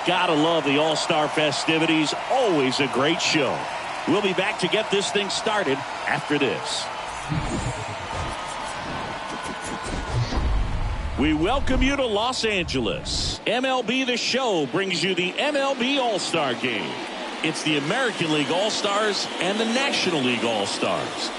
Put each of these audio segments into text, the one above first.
Gotta love the All-Star festivities. Always a great show. We'll be back to get this thing started after this. We welcome you to Los Angeles. MLB The Show brings you the MLB All-Star Game. It's the American League All-Stars and the National League All-Stars.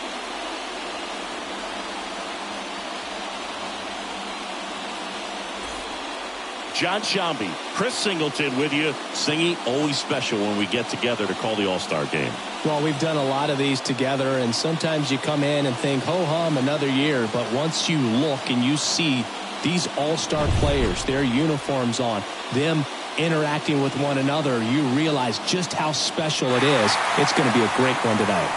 John Shambi, Chris Singleton with you. Singy, always special when we get together to call the All-Star Game. Well, we've done a lot of these together, and sometimes you come in and think, ho-hum, another year. But once you look and you see these All-Star players, their uniforms on, them interacting with one another, you realize just how special it is. It's going to be a great one tonight.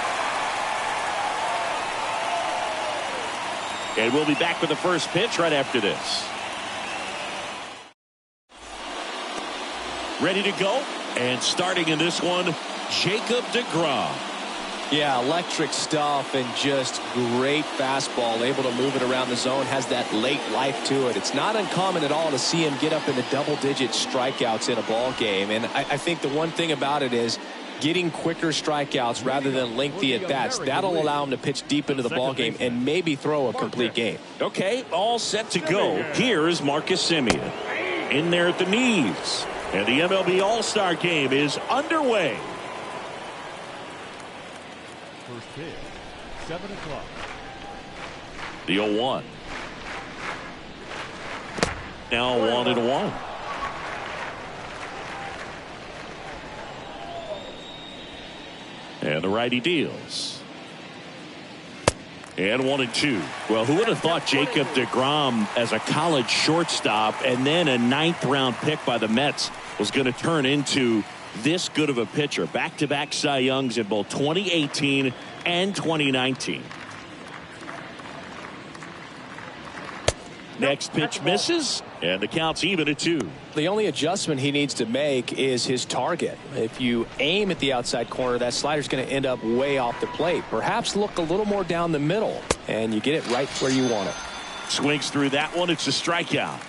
And we'll be back with the first pitch right after this. Ready to go? And starting in this one, Jacob deGrom. Yeah, electric stuff and just great fastball. Able to move it around the zone. Has that late life to it. It's not uncommon at all to see him get up into double-digit strikeouts in a ball game. And I think the one thing about it is getting quicker strikeouts rather than lengthy at-bats. That'll allow him to pitch deep into the ball game and maybe throw a complete game. Okay, all set to go. Here's Marcus Semien. In there at the knees. And the MLB All-Star Game is underway. First pitch, 7 o'clock. The 0-1. Now 1-1. And the righty deals. And 1-2. Well, who would have thought Jacob deGrom as a college shortstop and then a 9th-round pick by the Mets was going to turn into this good of a pitcher? Back-to-back Cy Youngs in both 2018 and 2019. Next pitch misses, and the count's even at 2. The only adjustment he needs to make is his target. If you aim at the outside corner, that slider's going to end up way off the plate. Perhaps look a little more down the middle, and you get it right where you want it. Swings through that one. It's a strikeout.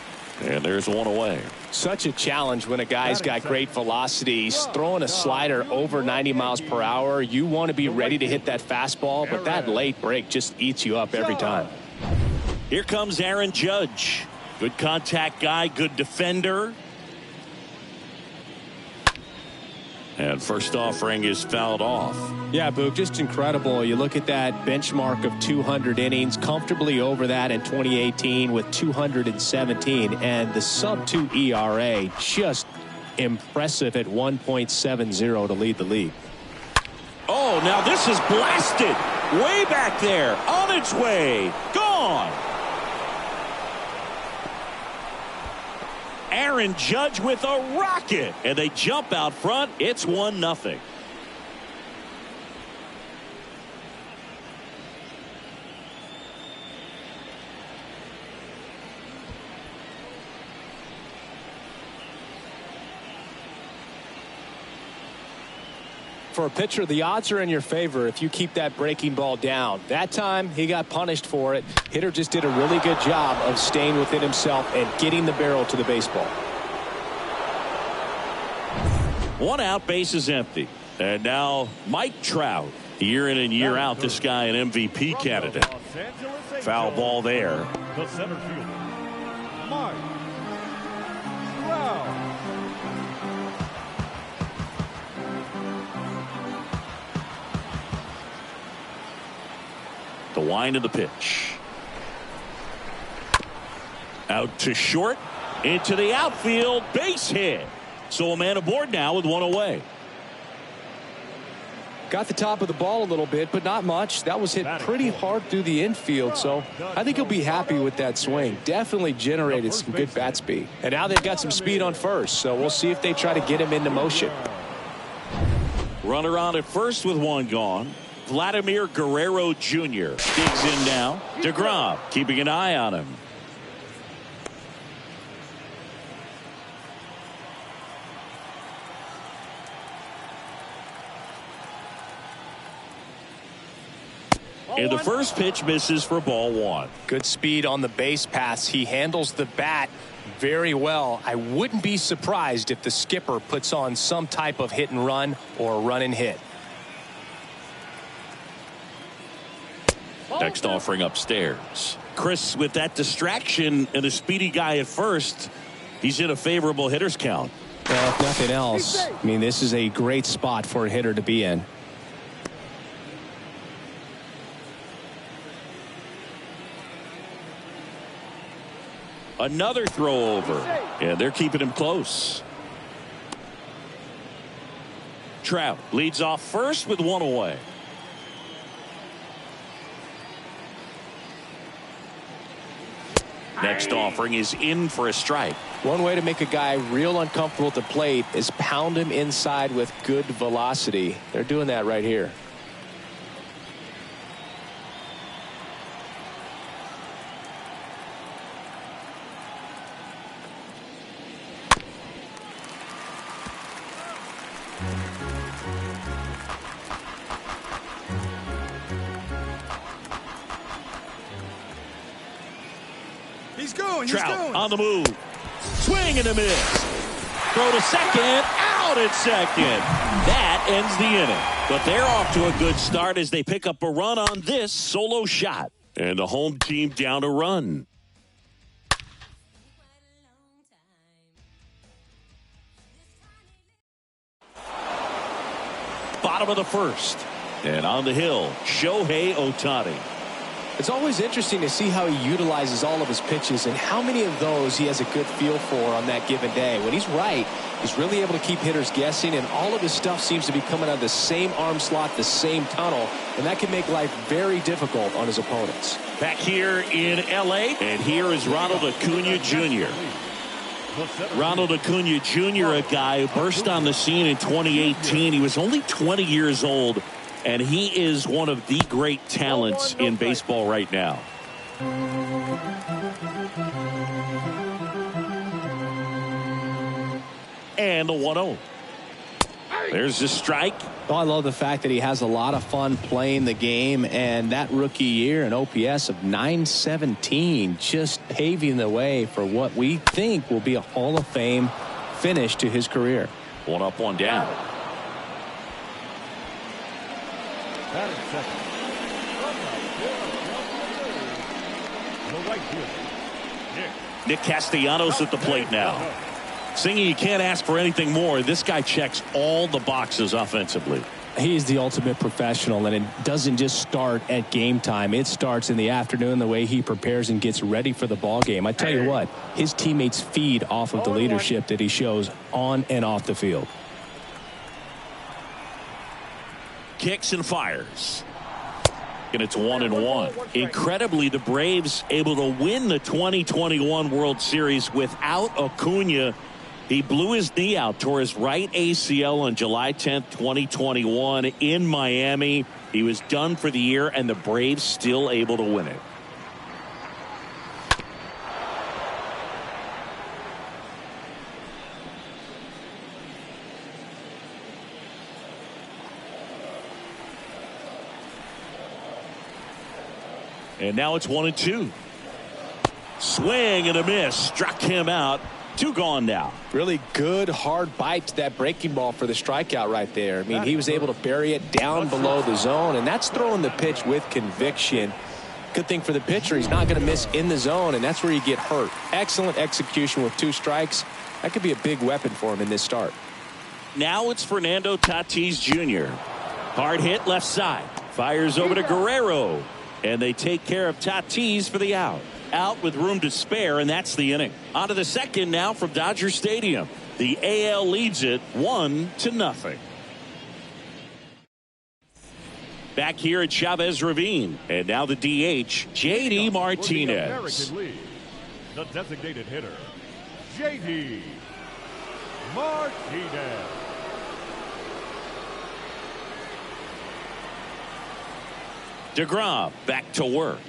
And there's one away. Such a challenge when a guy's got great velocity. He's throwing a slider over 90 miles per hour. You want to be ready to hit that fastball, but that late break just eats you up every time. Here comes Aaron Judge. Good contact guy, good defender. And first offering is fouled off. Yeah, Boog, just incredible. You look at that benchmark of 200 innings, comfortably over that in 2018 with 217. And the sub-2 ERA, just impressive at 1.70 to lead the league. Oh, now this is blasted. Way back there. On its way. Gone. Aaron Judge with a rocket, and they jump out front. It's 1-0. For a pitcher, the odds are in your favor if you keep that breaking ball down. That time, he got punished for it. Hitter just did a really good job of staying within himself and getting the barrel to the baseball. 1 out, base is empty. And now Mike Trout. Year in and year out, this guy an MVP candidate. Foul ball there. The center fielder, Mike Trout. The wind of the pitch. Out to short. Into the outfield. Base hit. So a man aboard now with 1 away. Got the top of the ball a little bit, but not much. That was hit pretty hard through the infield, so I think he'll be happy with that swing. Definitely generated some good bat speed. And now they've got some speed on first, so we'll see if they try to get him into motion. Runner on at first with 1 gone. Vladimir Guerrero Jr. digs in now. deGrom keeping an eye on him. And the first pitch misses for ball 1. Good speed on the base pass. He handles the bat Very well. I wouldn't be surprised if the skipper puts on some type of hit and run or run and hit. Next offering upstairs. Chris, with that distraction and a speedy guy at first, he's in a favorable hitter's count. Well, if nothing else, I mean, this is a great spot for a hitter to be in. Another throw over, and they're keeping him close. Trout leads off first with one away. Next offering is in for a strike. One way to make a guy real uncomfortable at the plate is pound him inside with good velocity. They're doing that right here. Trout on the move. Swing and a miss. Throw to second. Out at second. That ends the inning. But they're off to a good start as they pick up a run on this solo shot. And the home team down a run. Bottom of the first. And on the hill, Shohei Ohtani. It's always interesting to see how he utilizes all of his pitches and how many of those he has a good feel for on that given day. When he's right, he's really able to keep hitters guessing, and all of his stuff seems to be coming out of the same arm slot, the same tunnel, and that can make life very difficult on his opponents. Back here in L.A., and here is Ronald Acuna Jr. Ronald Acuna Jr., a guy who burst on the scene in 2018. He was only 20 years old. And he is one of the great talents in baseball right now. And the 1-0. There's the strike. Oh, I love the fact that he has a lot of fun playing the game, and that rookie year, an OPS of 917, just paving the way for what we think will be a Hall of Fame finish to his career. One up, one down. Nick Castellanos at the plate now. Singy, you can't ask for anything more. This guy checks all the boxes offensively. He's the ultimate professional, and it doesn't just start at game time. It starts in the afternoon, the way he prepares and gets ready for the ball game. I tell you what, his teammates feed off of the leadership that he shows on and off the field. Kicks and fires. And it's 1-1. Incredibly, the Braves able to win the 2021 World Series without Acuna. He blew his knee out, tore his right ACL on July 10th, 2021 in Miami. He was done for the year, and the Braves still able to win it. And now it's 1-2. Swing and a miss. Struck him out. Two gone now. Really good hard bite to that breaking ball for the strikeout right there. I mean, he was able to bury it down below the zone, and that's throwing the pitch with conviction. Good thing for the pitcher, he's not going to miss in the zone, and that's where you get hurt. Excellent execution with 2 strikes. That could be a big weapon for him in this start. Now it's Fernando Tatis Jr. Hard hit left side. Fires over to Guerrero. And they take care of Tatis for the out. Out with room to spare, and that's the inning. On to the second now from Dodger Stadium. The AL leads it 1-0. Back here at Chavez Ravine. And now the DH, J.D. Martinez. The designated hitter, J.D. Martinez. DeGrom back to work.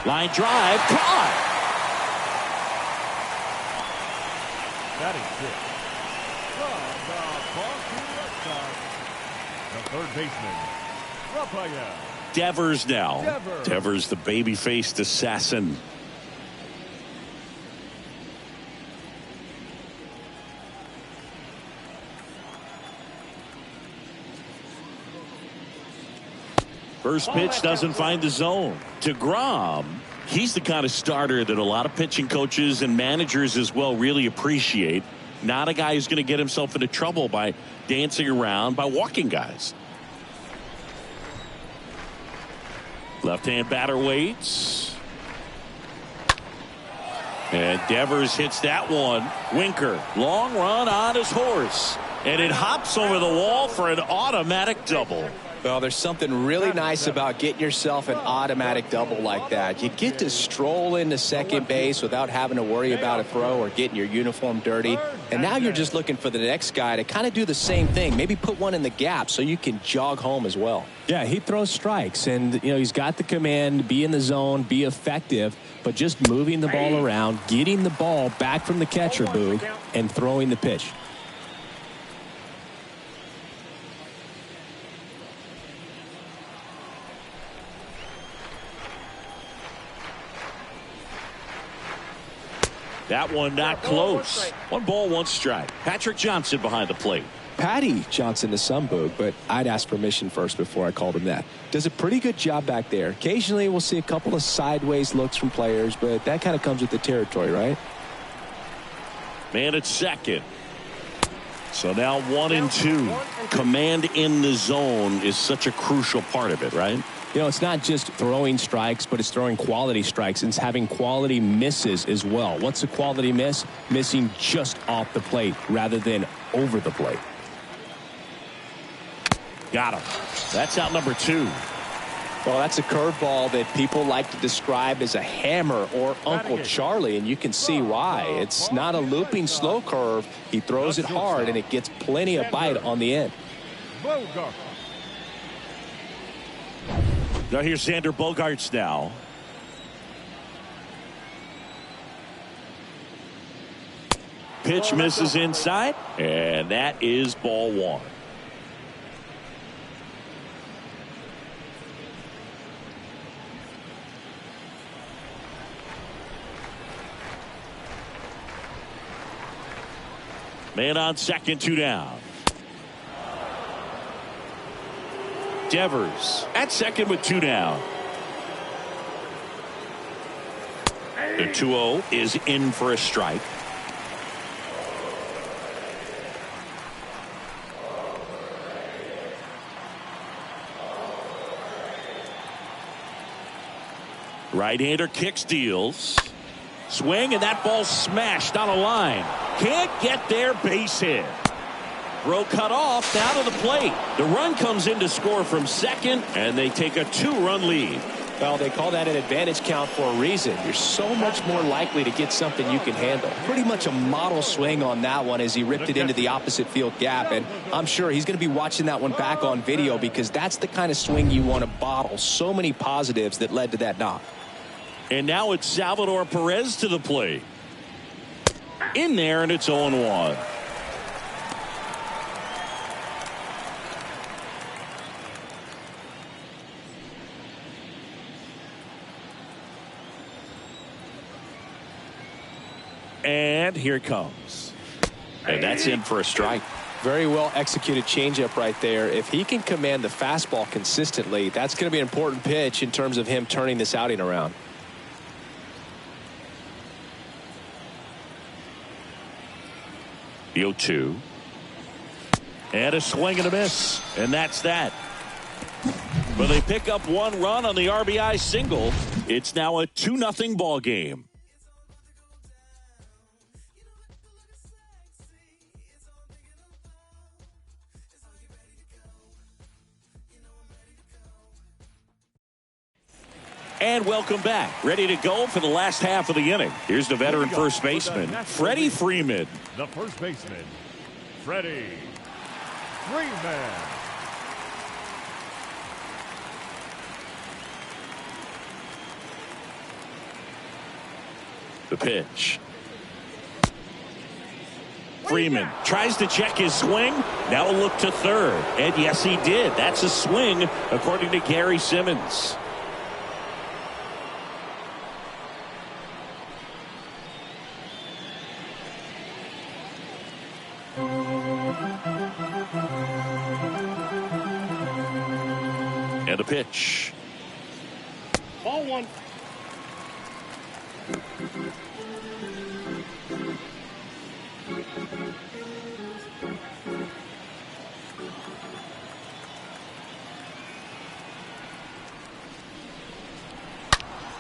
Line drive, caught. That is it. From the Boston Red Sox, the third baseman, Rafael Devers now. Devers, the baby-faced assassin. First pitch doesn't find the zone. DeGrom, he's the kind of starter that a lot of pitching coaches and managers as well really appreciate. Not a guy who's going to get himself into trouble by dancing around, by walking guys. Left-hand batter waits. And Devers hits that one. Winker, long run on his horse. And it hops over the wall for an automatic double. Well, there's something really nice about getting yourself an automatic double like that. You get to stroll into second base without having to worry about a throw or getting your uniform dirty. And now you're just looking for the next guy to kind of do the same thing. Maybe put one in the gap so you can jog home as well. Yeah, he throws strikes, and he's got the command, be in the zone, be effective, but just moving the ball around, getting the ball back from the catcher, Boog, and throwing the pitch. That one not close. 1 ball, 1 strike. Patrick Johnson behind the plate. Patty Johnson to some, Boog, but I'd ask permission first before I called him that. Does a pretty good job back there. Occasionally we'll see a couple of sideways looks from players, but that kind of comes with the territory, right? Man at second. So now 1 and 2. Command in the zone is such a crucial part of it, right? It's not just throwing strikes, but it's throwing quality strikes, and it's having quality misses as well. What's a quality miss? Missing just off the plate rather than over the plate. Got him. That's out number 2. Well, that's a curveball that people like to describe as a hammer or Uncle Charlie, and you can see why. It's not a looping slow curve. He throws it hard, and it gets plenty of bite on the end. Now here's Xander Bogaerts now. Pitch misses inside, and that is ball 1. Man on second, 2 down. Devers at second with 2 down. The 2-0 is in for a strike. Right-hander kicks, deals. Swing, and that ball smashed on a line. Can't get there, base hit. Throw cut off, now to the plate. The run comes in to score from second, and they take a 2-run lead. Well, they call that an advantage count for a reason. You're so much more likely to get something you can handle. Pretty much a model swing on that one as he ripped it into the opposite field gap, and I'm sure he's going to be watching that one back on video because that's the kind of swing you want to bottle. So many positives that led to that knock. And now it's Salvador Perez to the plate. In there, and it's 0-1. And here it comes. And that's in for a strike. Very well executed changeup right there. If he can command the fastball consistently, that's going to be an important pitch in terms of him turning this outing around. The 0-2. And a swing and a miss. And that's that. But they pick up 1 run on the RBI single. It's now a 2-0 ball game. And welcome back. Ready to go for the last half of the inning. Here's the veteran first baseman, Freddie Freeman. The first baseman, Freddie Freeman. The pitch. Freeman tries to check his swing. Now a look to third. And yes, he did. That's a swing, according to Gary Simmons. And the pitch. Ball one.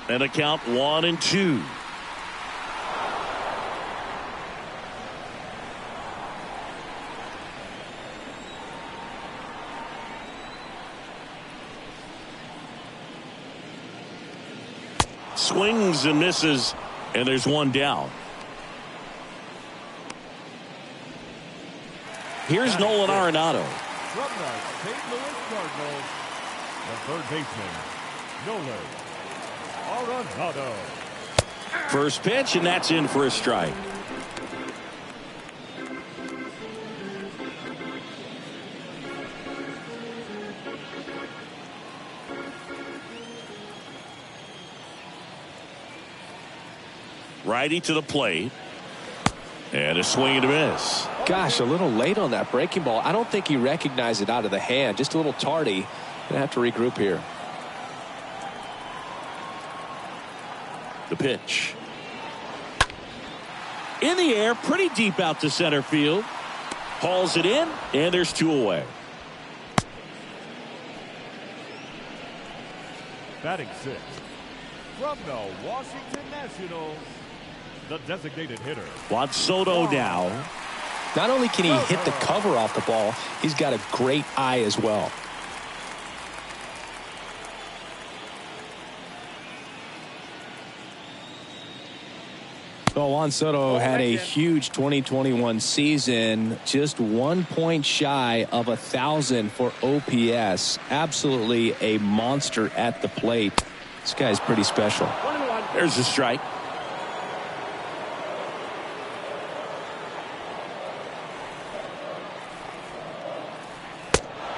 And a count 1-2. Swings and misses, and there's one down. Here's Nolan Arenado. From the St. Louis Cardinals, the third baseman, Nolan Arenado. First pitch, and that's in for a strike. Righty to the plate. And a swing and a miss. Gosh, a little late on that breaking ball. I don't think he recognized it out of the hand. Just a little tardy. Gonna have to regroup here. The pitch. In the air, pretty deep out to center field. Hauls it in, and there's two away. Batting sixth, from the Washington Nationals, the designated hitter, Juan Soto now. Not only can he hit the cover off the ball, he's got a great eye as well. Well, Juan Soto had a huge 2021 season, just 1 point shy of 1,000 for OPS. Absolutely a monster at the plate. This guy's pretty special. There's a strike.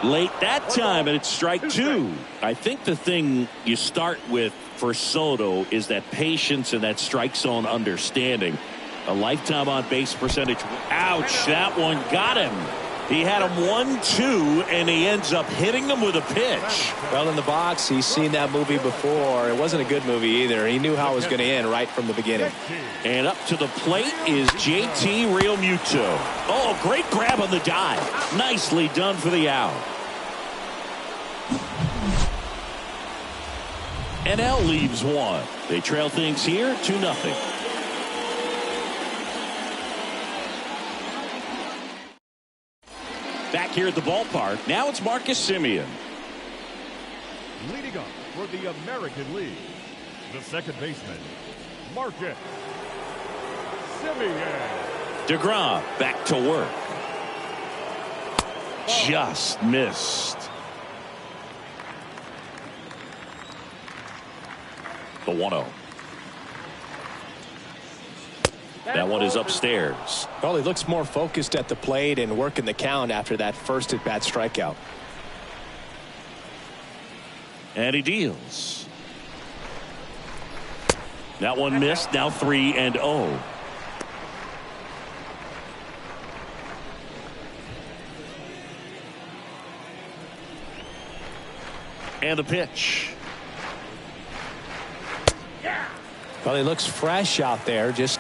Late that time, and it's strike two. I think the thing you start with for Soto is that patience and that strike zone understanding. A lifetime on base percentage. Ouch, that one got him. He had him 1-2, and he ends up hitting him with a pitch. Well, in the box, he's seen that movie before. It wasn't a good movie either. He knew how it was going to end right from the beginning. And up to the plate is JT Realmuto. Oh, great grab on the dive. Nicely done for the out. NL leaves one. They trail things here 2-0. Back here at the ballpark. Now it's Marcus Semien. leading up for the American League, the second baseman, Marcus Semien. DeGrom back to work. Just missed. The 1-0. That one is upstairs. Well, he looks more focused at the plate and working the count after that first at-bat strikeout. And he deals. That one missed. Now 3-0. And the pitch. Well, he looks fresh out there. Just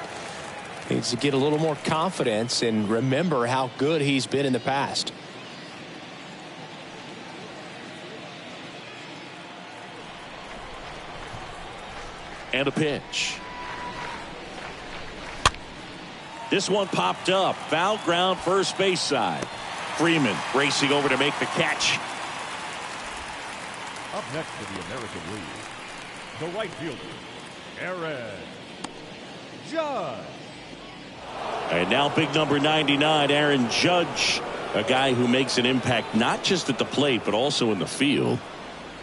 needs to get a little more confidence and remember how good he's been in the past. And a pitch. This one popped up. Foul ground, first base side. Freeman racing over to make the catch. Up next for the American League, the right fielder, Aaron Judge. And now big number 99, Aaron Judge, a guy who makes an impact not just at the plate but also in the field.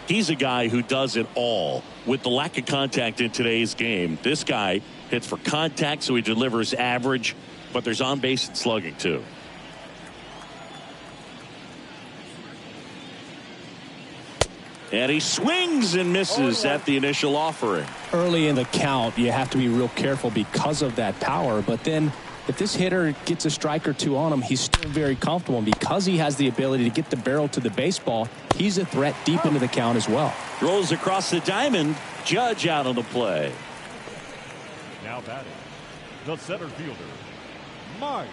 He's a guy who does it all. With the lack of contact in today's game, this guy hits for contact, so he delivers average, but there's on base and slugging too. And he swings and misses at the initial offering. Early in the count, you have to be real careful because of that power, but then If this hitter gets a strike or two on him, he's still very comfortable. And because he has the ability to get the barrel to the baseball, he's a threat deep into the count as well. Throws across the diamond. Judge out on the play. Now batting, the center fielder, Mike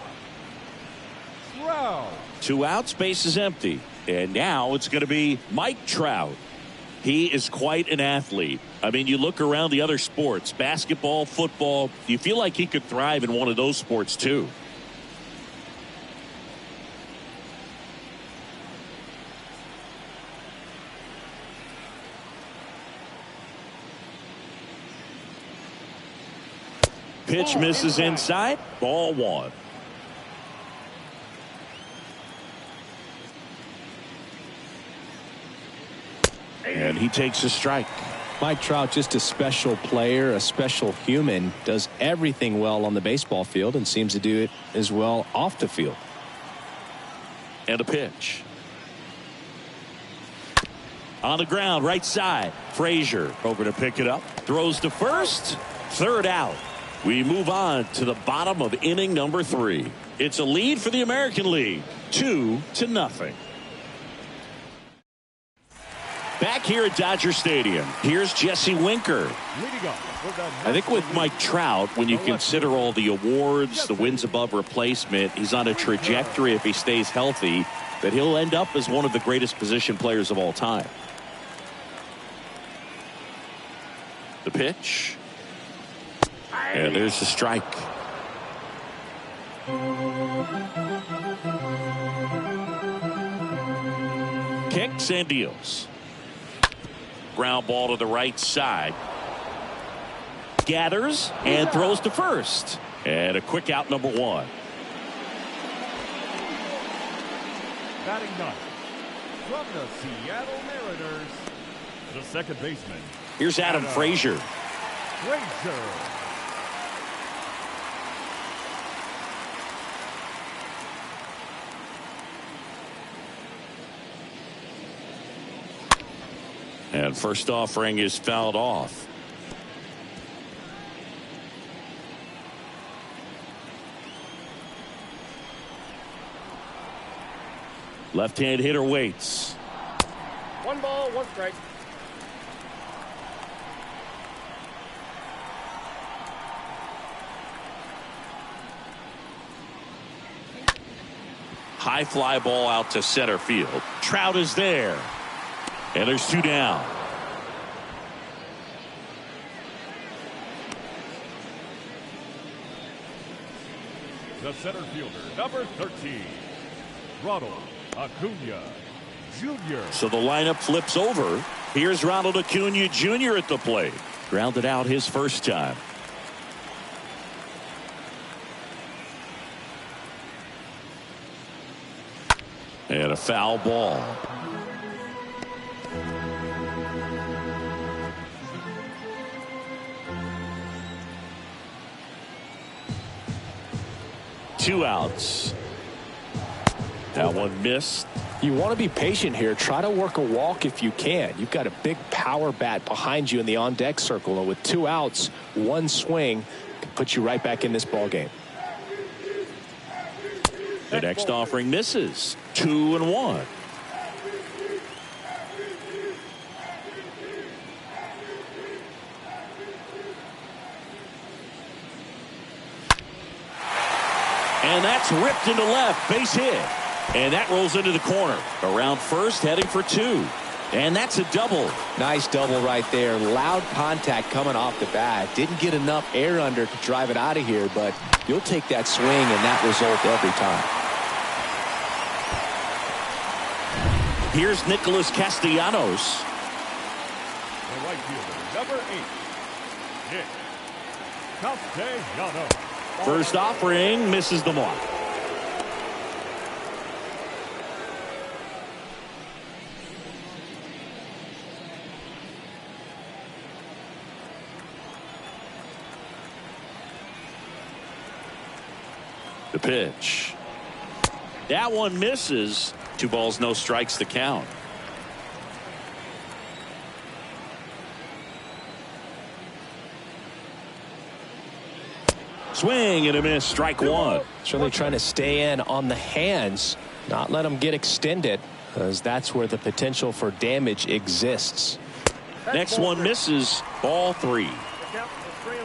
Trout. 2 outs, base is empty. And now it's going to be Mike Trout. He is quite an athlete. I mean, you look around the other sports, basketball, football, you feel like he could thrive in one of those sports too. Pitch misses inside. Ball 1. And he takes a strike. Mike Trout, just a special player, a special human, does everything well on the baseball field and seems to do it as well off the field. And a pitch. On the ground, right side. Frazier over to pick it up. Throws to first. 3rd out. We move on to the bottom of inning number 3. It's a lead for the American League. 2-0. Back here at Dodger Stadium, here's Jesse Winker. I think with Mike Trout, when you consider all the awards, the wins above replacement, he's on a trajectory, if he stays healthy, that he'll end up as one of the greatest position players of all time. The pitch. And there's the strike. Kicks and deals. Ground ball to the right side. Gathers and throws to first. And a quick out, number 1. Batting 9th from the Seattle Mariners, the second baseman. Here's Adam Frazier. Frazier. And first offering is fouled off. Left-hand hitter waits. 1 ball, 1 strike. High fly ball out to center field. Trout is there. And there's 2 down. The center fielder, number 13, Ronald Acuna Jr. So the lineup flips over. Here's Ronald Acuna Jr. at the plate. Grounded out his first time. And a foul ball. Two outs. That one missed. You want to be patient here. Try to work a walk if you can. You've got a big power bat behind you in the on-deck circle, and with 2 outs, 1 swing can put you right back in this ball game. The next offering misses. 2-1. And that's ripped into left. Base hit. And that rolls into the corner. Around first, heading for 2. And that's a double. Nice double right there. Loud contact coming off the bat. Didn't get enough air under to drive it out of here, but you'll take that swing and that result every time. Here's Nicholas Castellanos. The right fielder, number 8, Nick Castellanos. First offering misses the mark. The pitch. That one misses. 2 balls, no strikes to count. Swing and a miss. Strike one. It's really trying to stay in on the hands, not let them get extended, because that's where the potential for damage exists. Next one misses. Ball three. Count is 3-1.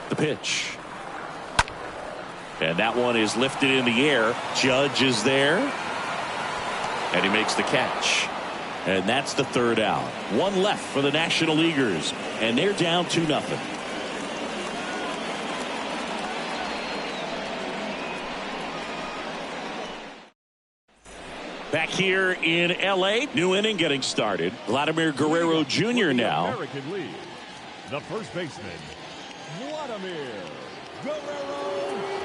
The pitch. And that one is lifted in the air. Judge is there. And he makes the catch. And that's the third out. One left for the National Leaguers. And they're down 2-0. Back here in L.A., new inning getting started. Vladimir Guerrero Jr. now. American League. The first baseman, Vladimir Guerrero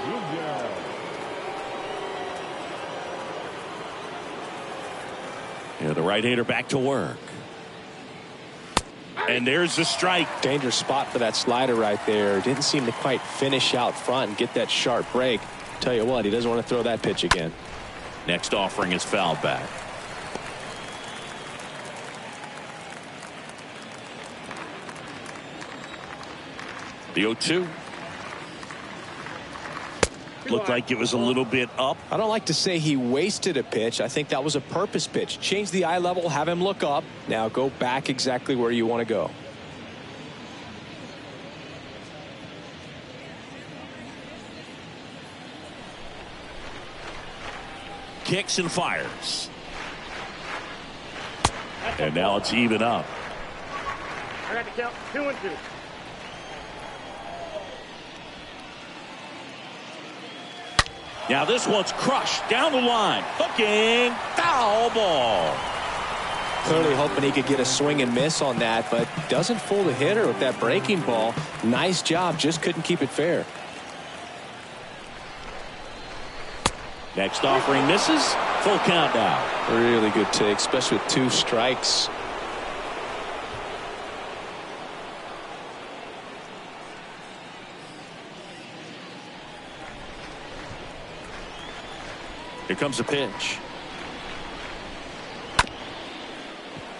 Jr. Yeah, the right-hander back to work. And there's the strike. Dangerous spot for that slider right there. Didn't seem to quite finish out front and get that sharp break. Tell you what, he doesn't want to throw that pitch again. Next offering is fouled back. The 0-2. Looked like it was a little bit up. I don't like to say he wasted a pitch. I think that was a purpose pitch. Change the eye level, have him look up. Now go back exactly where you want to go. Kicks and fires. And now it's even up. I got to count 2-2. Now this one's crushed down the line. Hooking. Foul ball. Clearly hoping he could get a swing and miss on that, but doesn't fool the hitter with that breaking ball. Nice job, just couldn't keep it fair. Next offering misses. Full count now. Really good take, especially with 2 strikes. Here comes the pitch.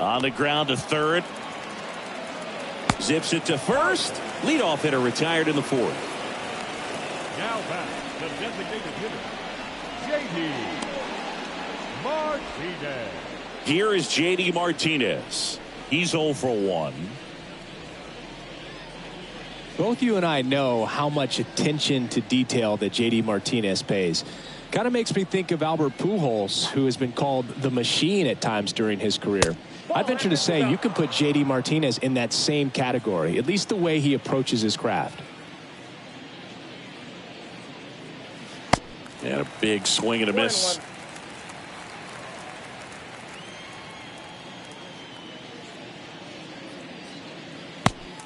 On the ground to third. Zips it to first. Leadoff hitter retired in the 4th. Now back, the designated hitter, J.D. Martinez. Here is J.D. Martinez. He's 0 for 1. Both you and I know how much attention to detail that J.D. Martinez pays. Kind of makes me think of Albert Pujols, who has been called the machine at times during his career. I'd venture to say you can put J.D. Martinez in that same category, at least the way he approaches his craft. And a big swing and a miss.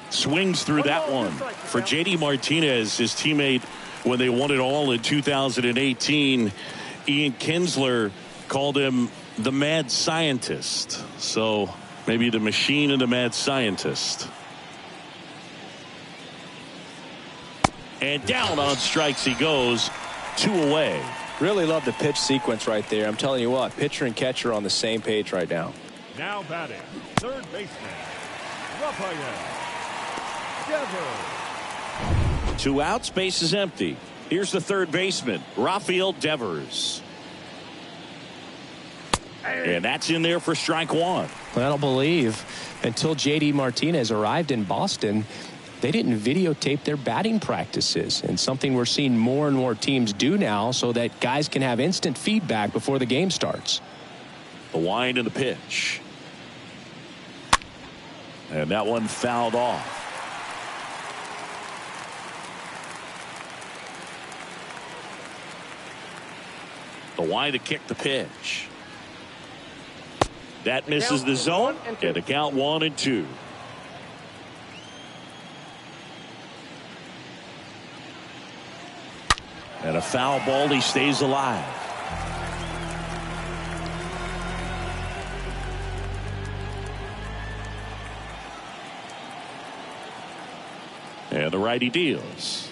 Swings through that one. For J.D. Martinez, his teammate, when they won it all in 2018, Ian Kinsler called him the mad scientist. So maybe the machine and the mad scientist. And down on strikes he goes. 2 away. Really love the pitch sequence right there. I'm telling you what, pitcher and catcher on the same page right now. Now batting, third baseman, Rafael Devers. 2 outs, base is empty. Here's the third baseman, Rafael Devers. And that's in there for strike 1. I don't believe until J.D. Martinez arrived in Boston, they didn't videotape their batting practices, and something we're seeing more and more teams do now so that guys can have instant feedback before the game starts. The wind and the pitch. And that one fouled off. The wind to kick the pitch. That misses the zone, and the count 1-2. And a foul ball, he stays alive. And the righty deals.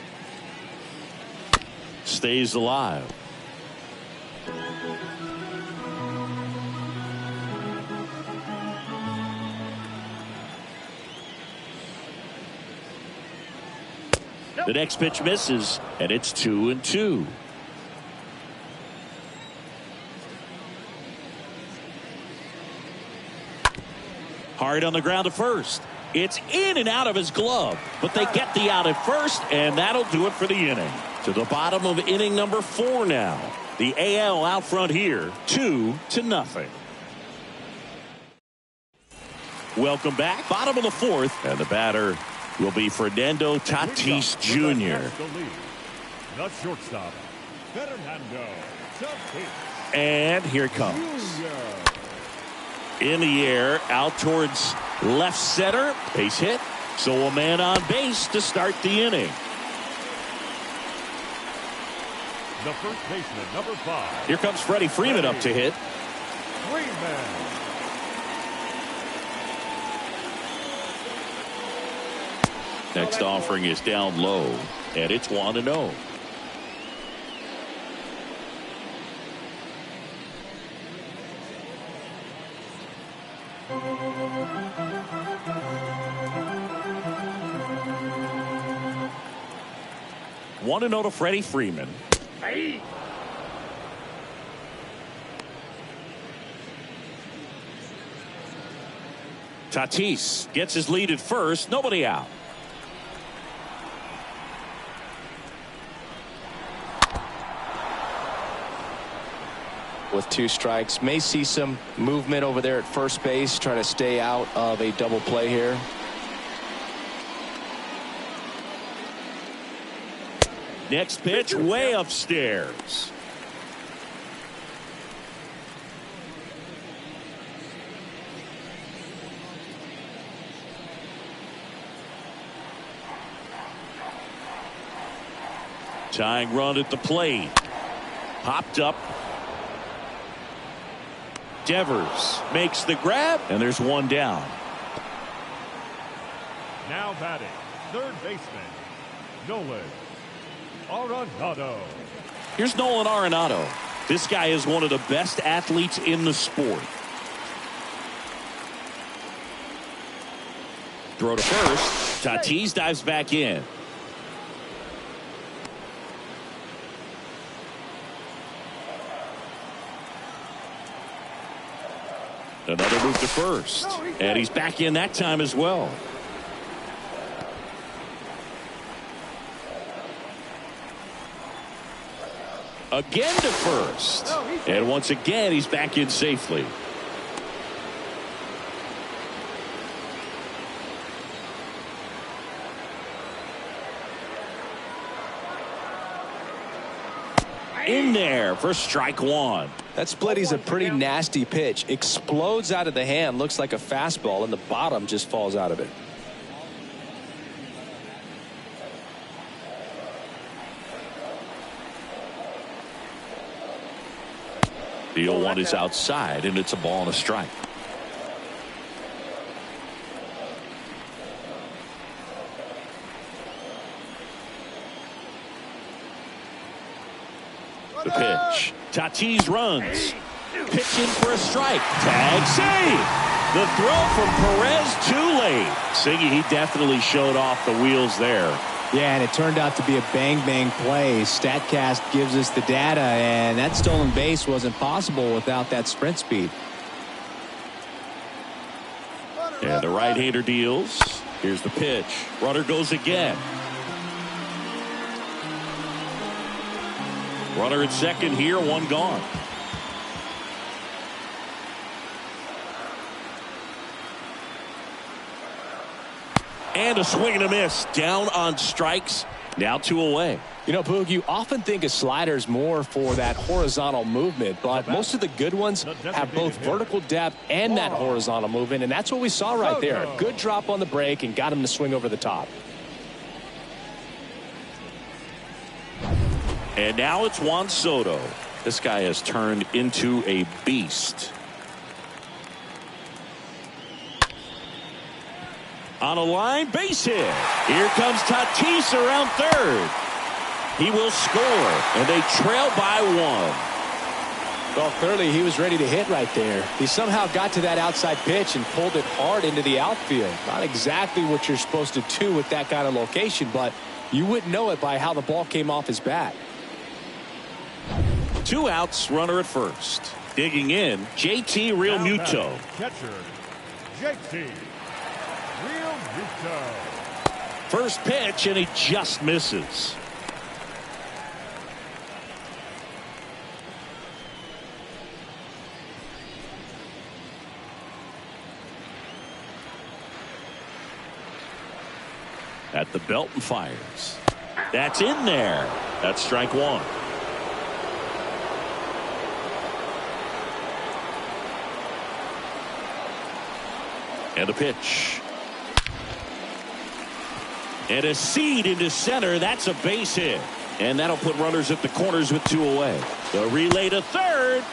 Stays alive. The next pitch misses, and it's 2-2. Hard on the ground to first. It's in and out of his glove, but they get the out at first, and that'll do it for the inning. To the bottom of inning number 4 now. The AL out front here, 2-0. Welcome back. Bottom of the 4th, and the batter will be Fernando Tatis Jr. The shortstop, Fernando Tatis. And here it comes. In the air, out towards left center. Base hit. So a man on base to start the inning. The first baseman, number 5. Here comes Freddie Freeman up to hit. Freeman. Next offering is down low, and it's 1-0. One to 0 to Freddie Freeman. Hey. Tatis gets his lead at first. Nobody out. With 2 strikes, may see some movement over there at first base, trying to stay out of a double play here. Next pitch way upstairs. Tying run at the plate. Popped up. Devers makes the grab, and there's one down. Now batting, third baseman, Nolan Arenado. Here's Nolan Arenado. This guy is one of the best athletes in the sport. Throw to first. Tatis dives back in. Another move to first. And he's back in that time as well. Again to first. And once again, he's back in safely. In there for strike 1. That split is a pretty nasty pitch. Explodes out of the hand. Looks like a fastball, and the bottom just falls out of it. The 0-1 is outside, and it's a ball and a strike. The pitch. Tatis runs. Pitching for a strike. Tag save. The throw from Perez too late. Siggy, he definitely showed off the wheels there. Yeah, and it turned out to be a bang-bang play. StatCast gives us the data, and that stolen base wasn't possible without that sprint speed. And the right-hander deals. Here's the pitch. Runner goes again. Runner at second here, one gone. And a swing and a miss. Down on strikes. Now 2 away. You know, Boog, you often think of sliders more for that horizontal movement, but most of the good ones have both vertical depth and that horizontal movement, and that's what we saw right there. Good drop on the break and got him to swing over the top. And now it's Juan Soto. This guy has turned into a beast. On a line, base hit. Here comes Tatis around third. He will score, and they trail by 1. Well, clearly he was ready to hit right there. He somehow got to that outside pitch and pulled it hard into the outfield. Not exactly what you're supposed to do with that kind of location, but you wouldn't know it by how the ball came off his bat. 2 outs, runner at first. Digging in, JT Realmuto. Catcher, JT Realmuto. First pitch, and he just misses. At the belt and fires. That's in there. That's strike 1. And the pitch. And a seed into center. That's a base hit. And that'll put runners at the corners with 2 away. The relay to third.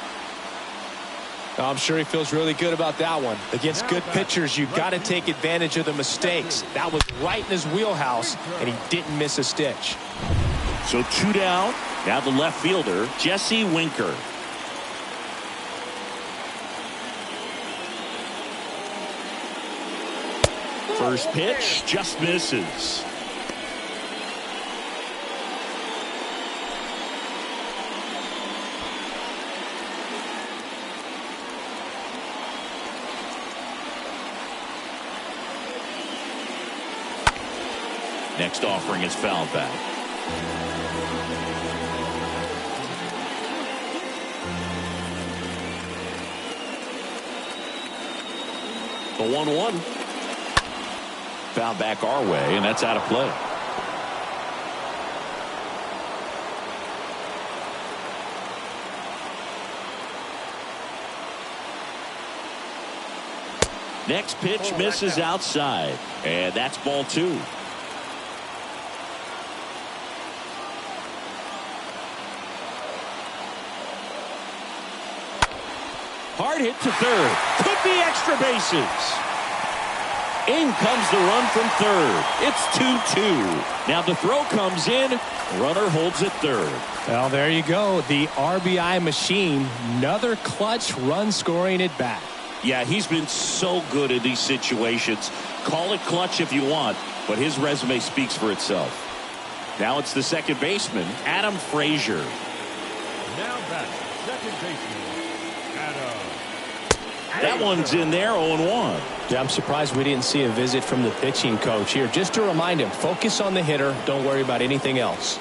I'm sure he feels really good about that one. Against good pitchers, you've got to take advantage of the mistakes. That was right in his wheelhouse, and he didn't miss a stitch. So 2 down. Now the left fielder, Jesse Winker. First pitch just misses. Next offering is fouled back. The 1-1. Fouled back our way, and that's out of play. Next pitch misses outside, and that's ball 2. Hard hit to third. Could be extra bases. In comes the run from third. It's 2-2. Now the throw comes in. Runner holds at third. Well, there you go. The RBI machine. Another clutch run scoring at bat. Yeah, he's been so good in these situations. Call it clutch if you want, but his resume speaks for itself. Now it's the second baseman, Adam Frazier. Now back, second baseman, Adam. That one's in there, 0-1. Yeah, I'm surprised we didn't see a visit from the pitching coach here. Just to remind him, focus on the hitter. Don't worry about anything else.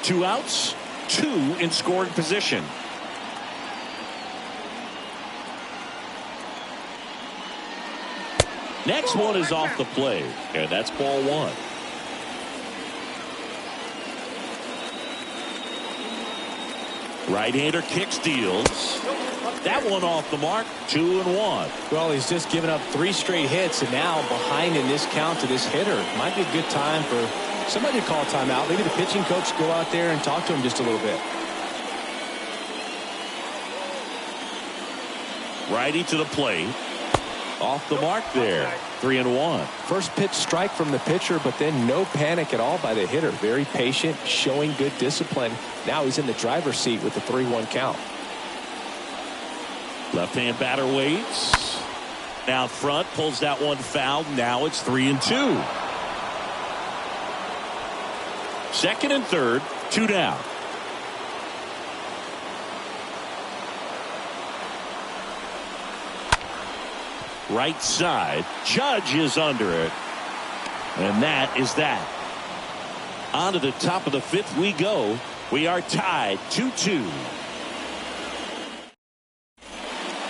2 outs, 2 in scoring position. Next one is off the plate, and that's ball 1. Right-hander kicks, deals. That one off the mark, 2-1. Well, he's just given up 3 straight hits, and now behind in this count to this hitter. Might be a good time for somebody to call a timeout. Maybe the pitching coach go out there and talk to him just a little bit. Righty to the plate. Off the mark there, 3-1. First pitch strike from the pitcher, but then no panic at all by the hitter. Very patient, showing good discipline. Now he's in the driver's seat with the 3-1 count. Left-hand batter waits. Now front, pulls that one foul. Now it's 3-2. Second and third, 2 down. Right side, Judge is under it. And that is that. On to the top of the 5th we go. We are tied 2-2.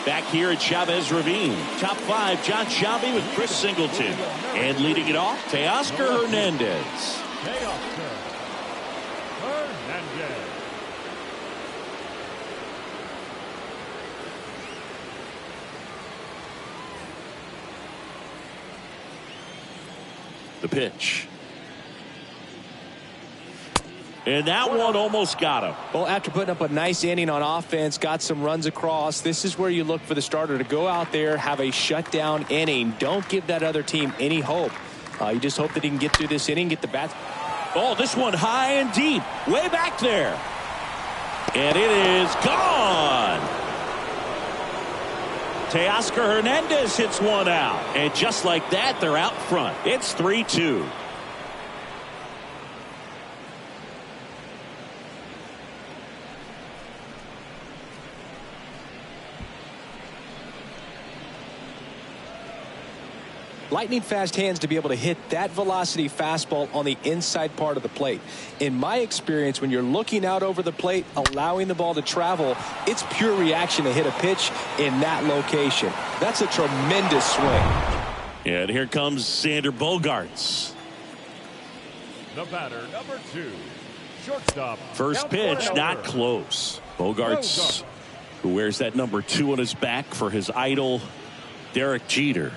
Back here at Chavez Ravine. Top 5, John Shelby with Chris Singleton. And leading it off, Teoscar Hernandez. Teoscar Hernandez. The pitch. And that one almost got him. Well, after putting up a nice inning on offense, got some runs across, this is where you look for the starter to go out there, have a shutdown inning. Don't give that other team any hope. You just hope that he can get through this inning, get the bat. Oh, this one high and deep. Way back there. And it is gone. Teoscar Hernandez hits one out. And just like that, they're out front. It's 3-2. Lightning fast hands to be able to hit that velocity fastball on the inside part of the plate. In my experience, when you're looking out over the plate, allowing the ball to travel, it's pure reaction to hit a pitch in that location. That's a tremendous swing. And here comes Sander Bogaerts. The batter, number 2, shortstop. First pitch, not close. Bogaerts, who wears that number 2 on his back for his idol, Derek Jeter.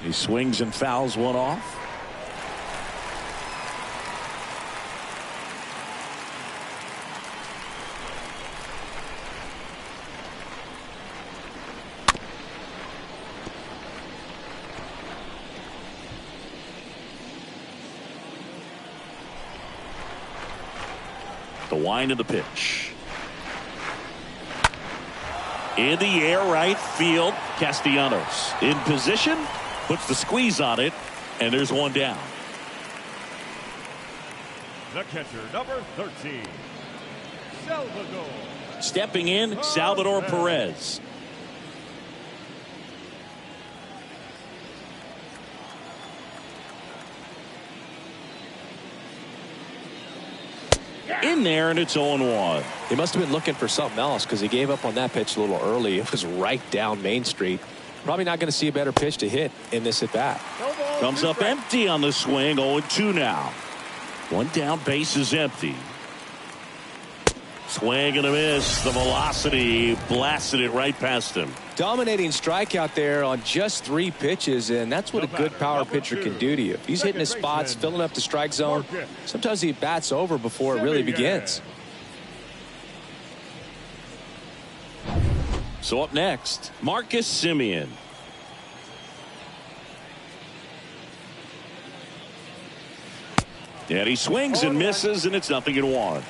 He swings and fouls one off. The wind of the pitch. In the air, right field. Castellanos in position. Puts the squeeze on it, and there's one down. The catcher, number 13, Salvador. Stepping in, Salvador Perez. In there, and it's 0-1. He must have been looking for something else because he gave up on that pitch a little early. It was right down Main Street. Probably not going to see a better pitch to hit in this at bat. Comes up empty on the swing. 0-2 now. One down, base is empty. Swing and a miss. The velocity blasted it right past him. Dominating strikeout there on just 3 pitches, and that's what a good power pitcher can do to you. If he's hitting his spots, filling up the strike zone, sometimes he bats over before it really begins. So up next, Marcus Semien. And he swings and misses, and it's 0-1.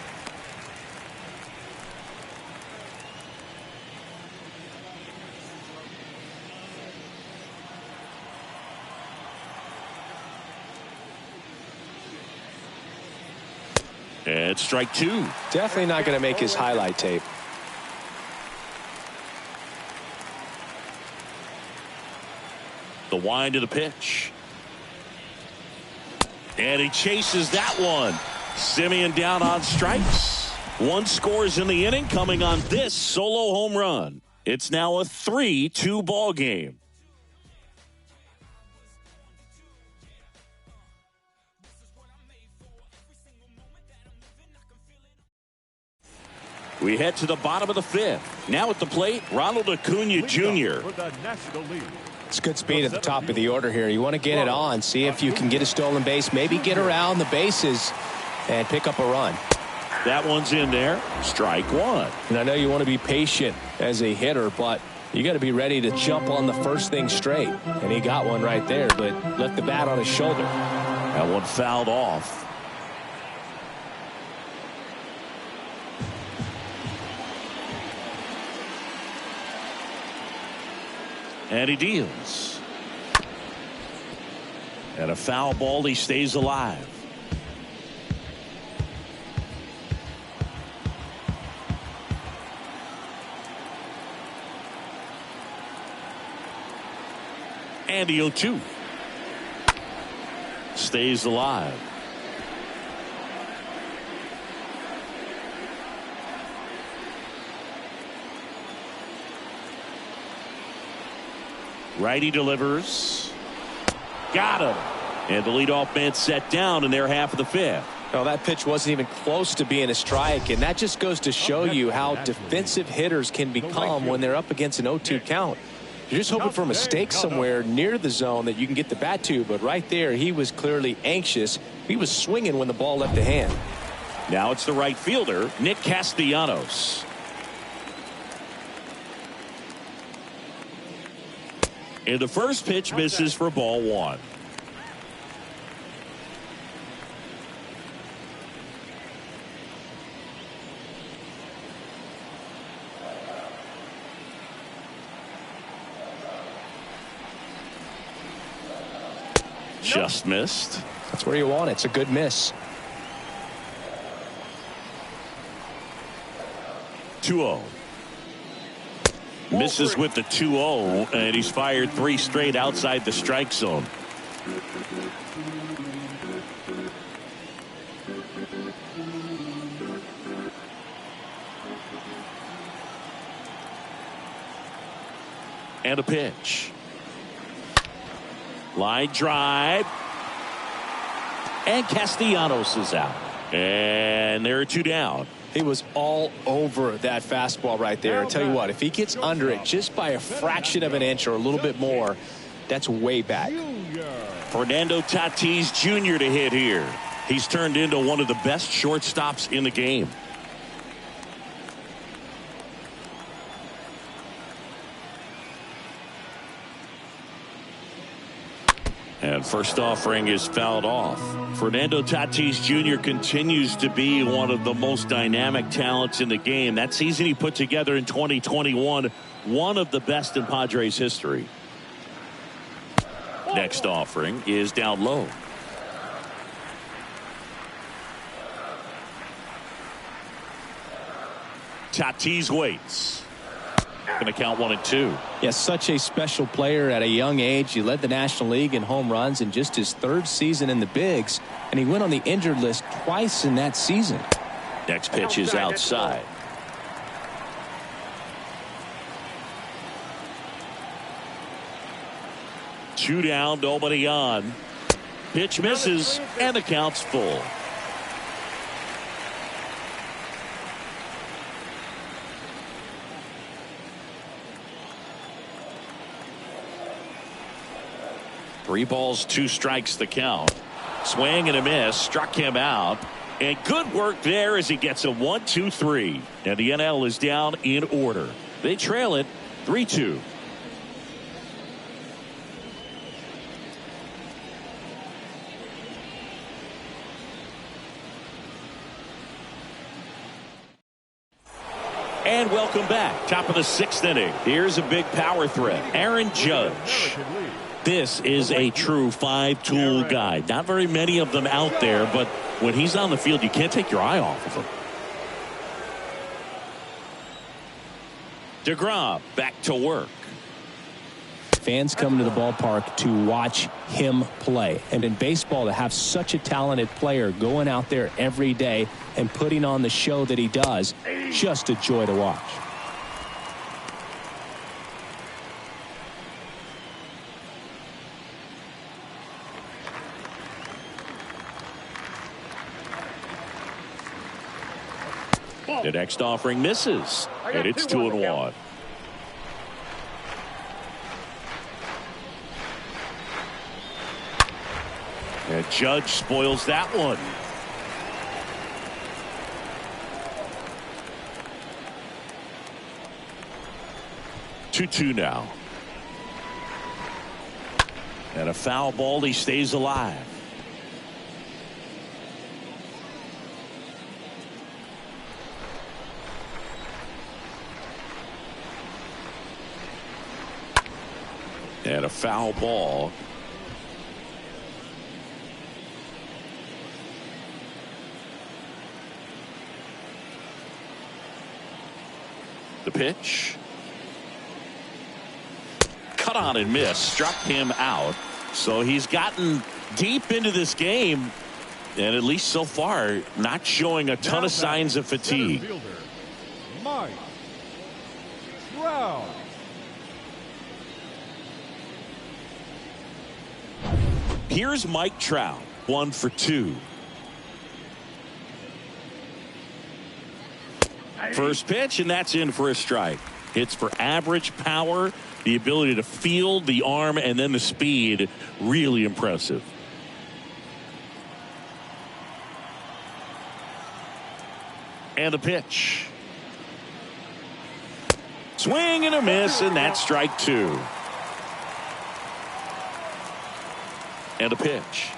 And strike 2. Definitely not going to make his highlight tape. The wind of the pitch. And he chases that one. Semien down on strikes. 1 scores in the inning, coming on this solo home run. It's now a 3-2 ball game. We head to the bottom of the 5th. Now at the plate, Ronald Acuna Jr. For the National League. It's good speed at the top of the order here. You want to get it on, see if you can get a stolen base, maybe get around the bases and pick up a run. That one's in there. Strike 1. And I know you want to be patient as a hitter, but you got to be ready to jump on the first thing straight. And he got one right there, but left the bat on his shoulder. That one fouled off. And he deals. And a foul ball, he stays alive. And the 0-2. Stays alive. Righty delivers. Got him. And the leadoff man set down in their half of the 5th. Well, that pitch wasn't even close to being a strike, and that just goes to show you how defensive hitters can become when they're up against an 0-2 count. You're just hoping for a mistake somewhere near the zone that you can get the bat to, but right there he was clearly anxious. He was swinging when the ball left the hand. Now it's the right fielder, Nick Castellanos. And the first pitch misses for ball one. Just missed. That's where you want it. It's a good miss. 2-0. Misses with the 2-0, and he's fired 3 straight outside the strike zone. And a pitch. Line drive. And Castellanos is out. And there are 2 down. He was all over that fastball right there. I tell you what, if he gets under it just by a fraction of an inch or a little bit more, that's way back. Fernando Tatis Jr. to hit here. He's turned into one of the best shortstops in the game. And first offering is fouled off. Fernando Tatis Jr. continues to be one of the most dynamic talents in the game. That season he put together in 2021, one of the best in Padres history. Next offering is down low. Tatis waits. Going to count 1-2. Yeah, such a special player at a young age. He led the National League in home runs in just his 3rd season in the bigs, and he went on the injured list twice in that season. Next pitch is outside. Two down, nobody on. Pitch misses, and the count's full. Three balls, 2 strikes the count. Swing and a miss, struck him out. And good work there as he gets a 1-2-3. And the NL is down in order. They trail it 3-2. And welcome back. Top of the 6th inning. Here's a big power threat. Aaron Judge. This is a true 5-tool guy. Not very many of them out there, but when he's on the field, you can't take your eye off of him. DeGrom back to work. Fans come to the ballpark to watch him play. And in baseball, to have such a talented player going out there every day and putting on the show that he does, just a joy to watch. The next offering misses, and it's 2-1. And Judge spoils that one. Two now. And a foul ball, he stays alive. And a foul ball. The pitch. Cut on and miss. Struck him out. So he's gotten deep into this game. And at least so far, not showing a ton of signs of fatigue. Mike Trout. Here's Mike Trout, 1 for 2. First pitch, and that's in for a strike. Hits for average power The ability to field, the arm, and then the speed, really impressive. And a pitch. Swing and a miss, and that's strike two. And a pitch.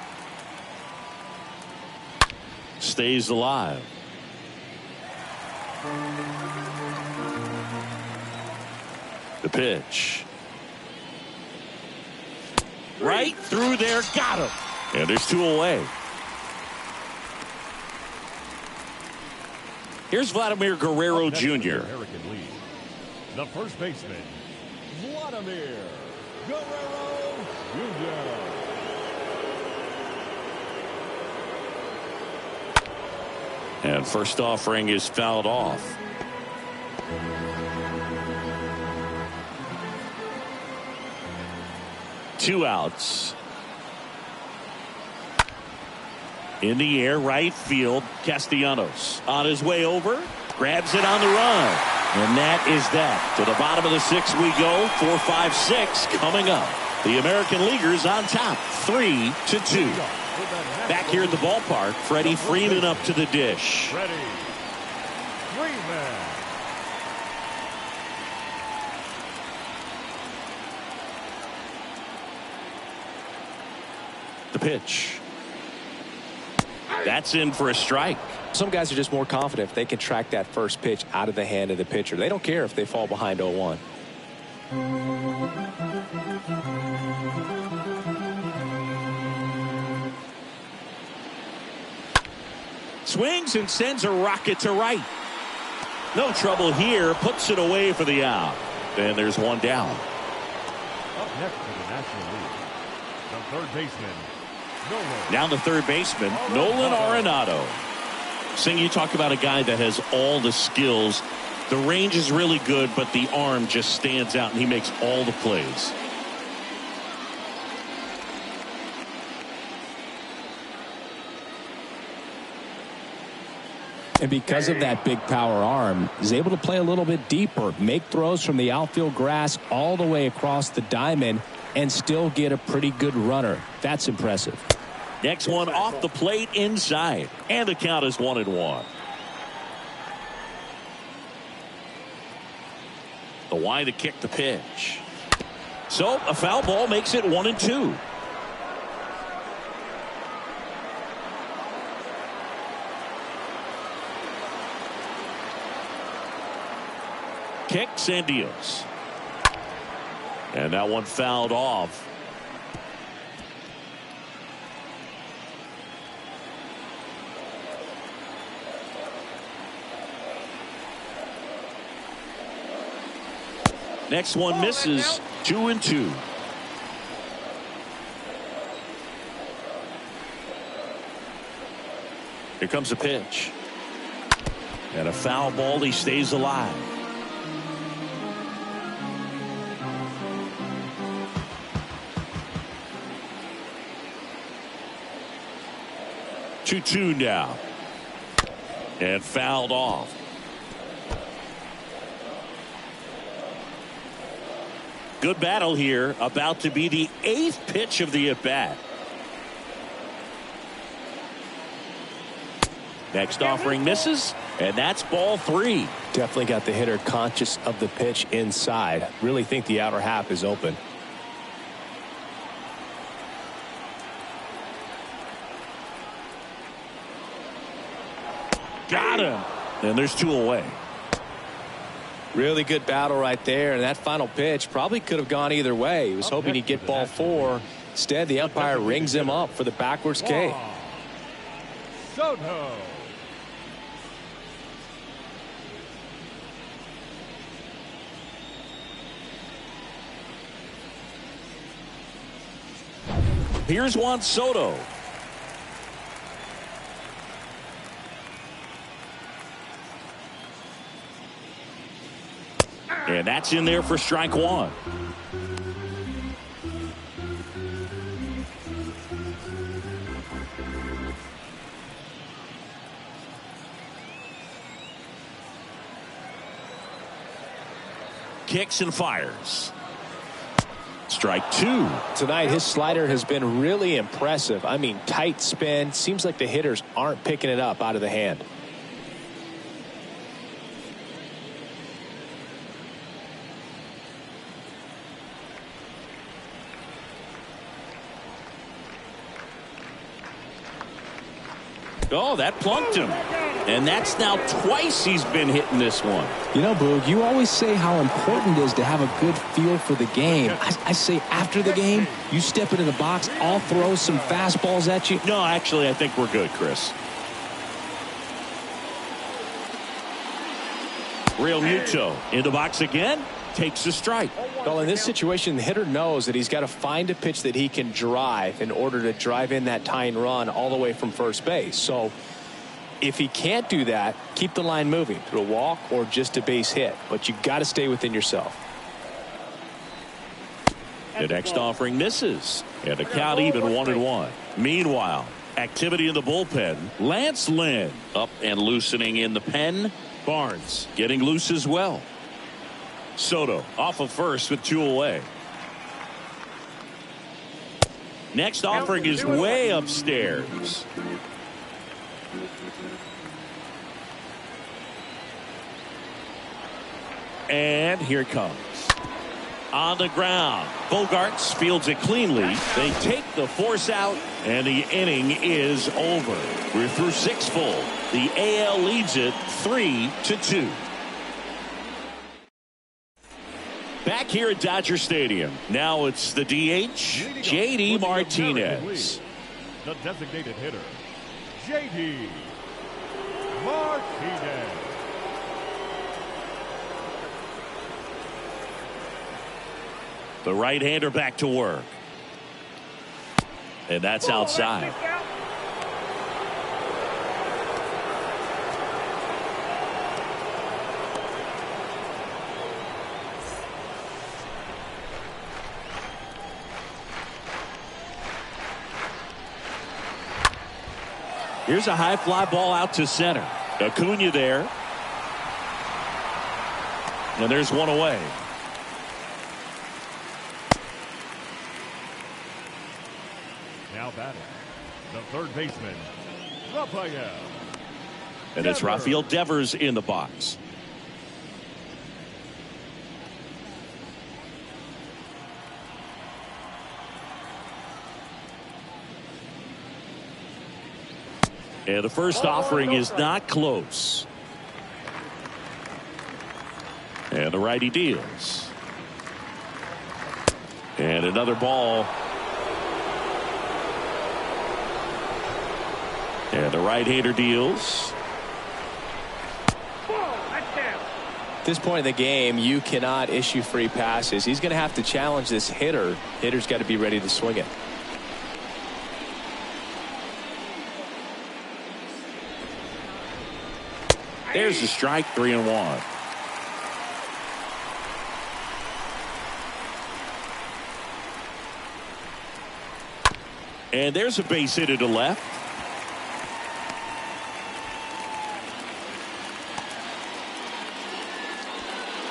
Stays alive. The pitch. Right through there, got him. And there's two away. Here's Vladimir Guerrero Jr. American League, the first baseman, Vladimir Guerrero Jr. And first offering is fouled off. Two outs. In the air, right field. Castellanos on his way over. Grabs it on the run. And that is that. To the bottom of the sixth we go. 4-5-6 coming up. The American Leaguers on top. 3-2. Back here at the ballpark, Freddie Freeman up to the dish. Freddie Freeman. The pitch. That's in for a strike. Some guys are just more confident if they can track that first pitch out of the hand of the pitcher. They don't care if they fall behind 0-1. Swings and sends a rocket to right. No trouble here. Puts it away for the out. And there's one down. Up next to the National League, the third baseman, Nolan. Down the third baseman, Nolan Arenado. Sing, you talk about a guy that has all the skills. The range is really good, but the arm just stands out, and he makes all the plays. And because of that big power arm, he's able to play a little bit deeper, make throws from the outfield grass all the way across the diamond, and still get a pretty good runner. That's impressive. Next one off the plate inside, and the count is 1-1. The wide to kick the pitch. So a foul ball makes it 1-2. Kicks and deals. And that one fouled off. Next one misses. 2-2. Here comes a pitch. And a foul ball. He stays alive. Two now. And fouled off. Good battle here. About to be the 8th pitch of the at-bat. Next offering misses, and that's ball 3. Definitely got the hitter conscious of the pitch inside. Really think the outer half is open. Got him. And there's 2 away. Really good battle right there, and that final pitch probably could have gone either way. He was hoping he'd get ball 4. Instead, the umpire rings him up for the backwards K. Soto. Here's Juan Soto. And that's in there for strike 1. Kicks and fires. strike two. Tonight, his slider has been really impressive. I mean, tight spin. Seems like the hitters aren't picking it up out of the hand. Oh, that plunked him. And that's now twice he's been hitting this one. You know, Boog, you always say how important it is to have a good feel for the game. I say after the game, you step into the box, I'll throw some fastballs at you. No, actually, I think we're good, Chris. Real Muto in the box again. Takes a strike. Well, in this situation, the hitter knows that he's got to find a pitch that he can drive in order to drive in that tying run all the way from first base. So if he can't do that, keep the line moving through a walk or just a base hit. But you got to stay within yourself. The next offering misses. And the count even 1-1. Meanwhile, activity in the bullpen. Lance Lynn up and loosening in the pen. Barnes getting loose as well. Soto off of first with 2 away. Next offering is way upstairs. And here it comes. On the ground. Bogarts fields it cleanly. They take the force out, and the inning is over. We're through 6 full. The AL leads it 3-2. Back here at Dodger Stadium. Now it's the DH, J.D. Martinez. The designated hitter, J.D. Martinez. The right-hander back to work. And that's outside. Here's a high fly ball out to center. Acuna there. And there's one away. Now batting, the third baseman, Rafael. And it's Rafael Devers in the box. And the first offering is not close. And the righty deals. And another ball. And the right-hander deals. At this point in the game, you cannot issue free passes. He's going to have to challenge this hitter. Hitter's got to be ready to swing it. There's the strike, 3-1. And there's a base hit to left.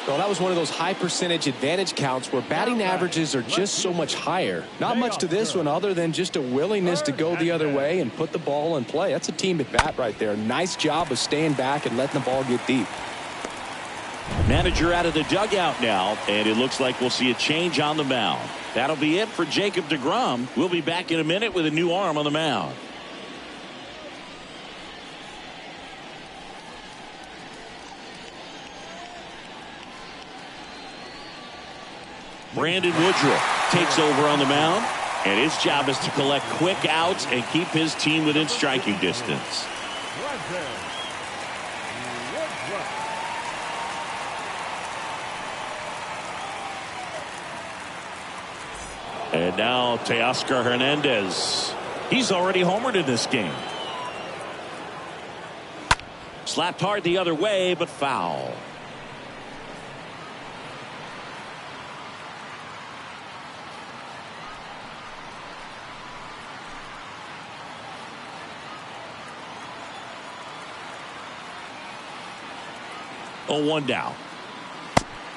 Well, that was one of those high percentage advantage counts where batting averages are just so much higher. Not much to this one other than just a willingness to go the other way and put the ball in play. That's a team at bat right there. Nice job of staying back and letting the ball get deep. Manager out of the dugout now, and it looks like we'll see a change on the mound. That'll be it for Jacob deGrom. We'll be back in a minute with a new arm on the mound. Brandon Woodruff takes over on the mound, and his job is to collect quick outs and keep his team within striking distance. And now Teoscar Hernandez. He's already homered in this game. Slapped hard the other way, but foul. Oh, 1 down.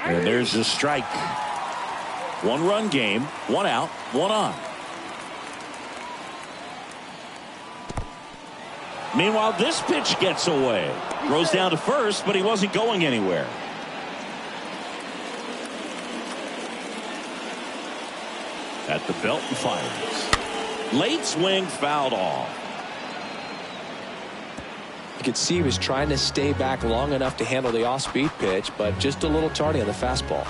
And there's a strike. 1-run game, 1 out, 1 on. Meanwhile, this pitch gets away. Throws down to first, but he wasn't going anywhere. At the belt and fires. Late swing, fouled off. You could see he was trying to stay back long enough to handle the off-speed pitch, but just a little tardy on the fastball.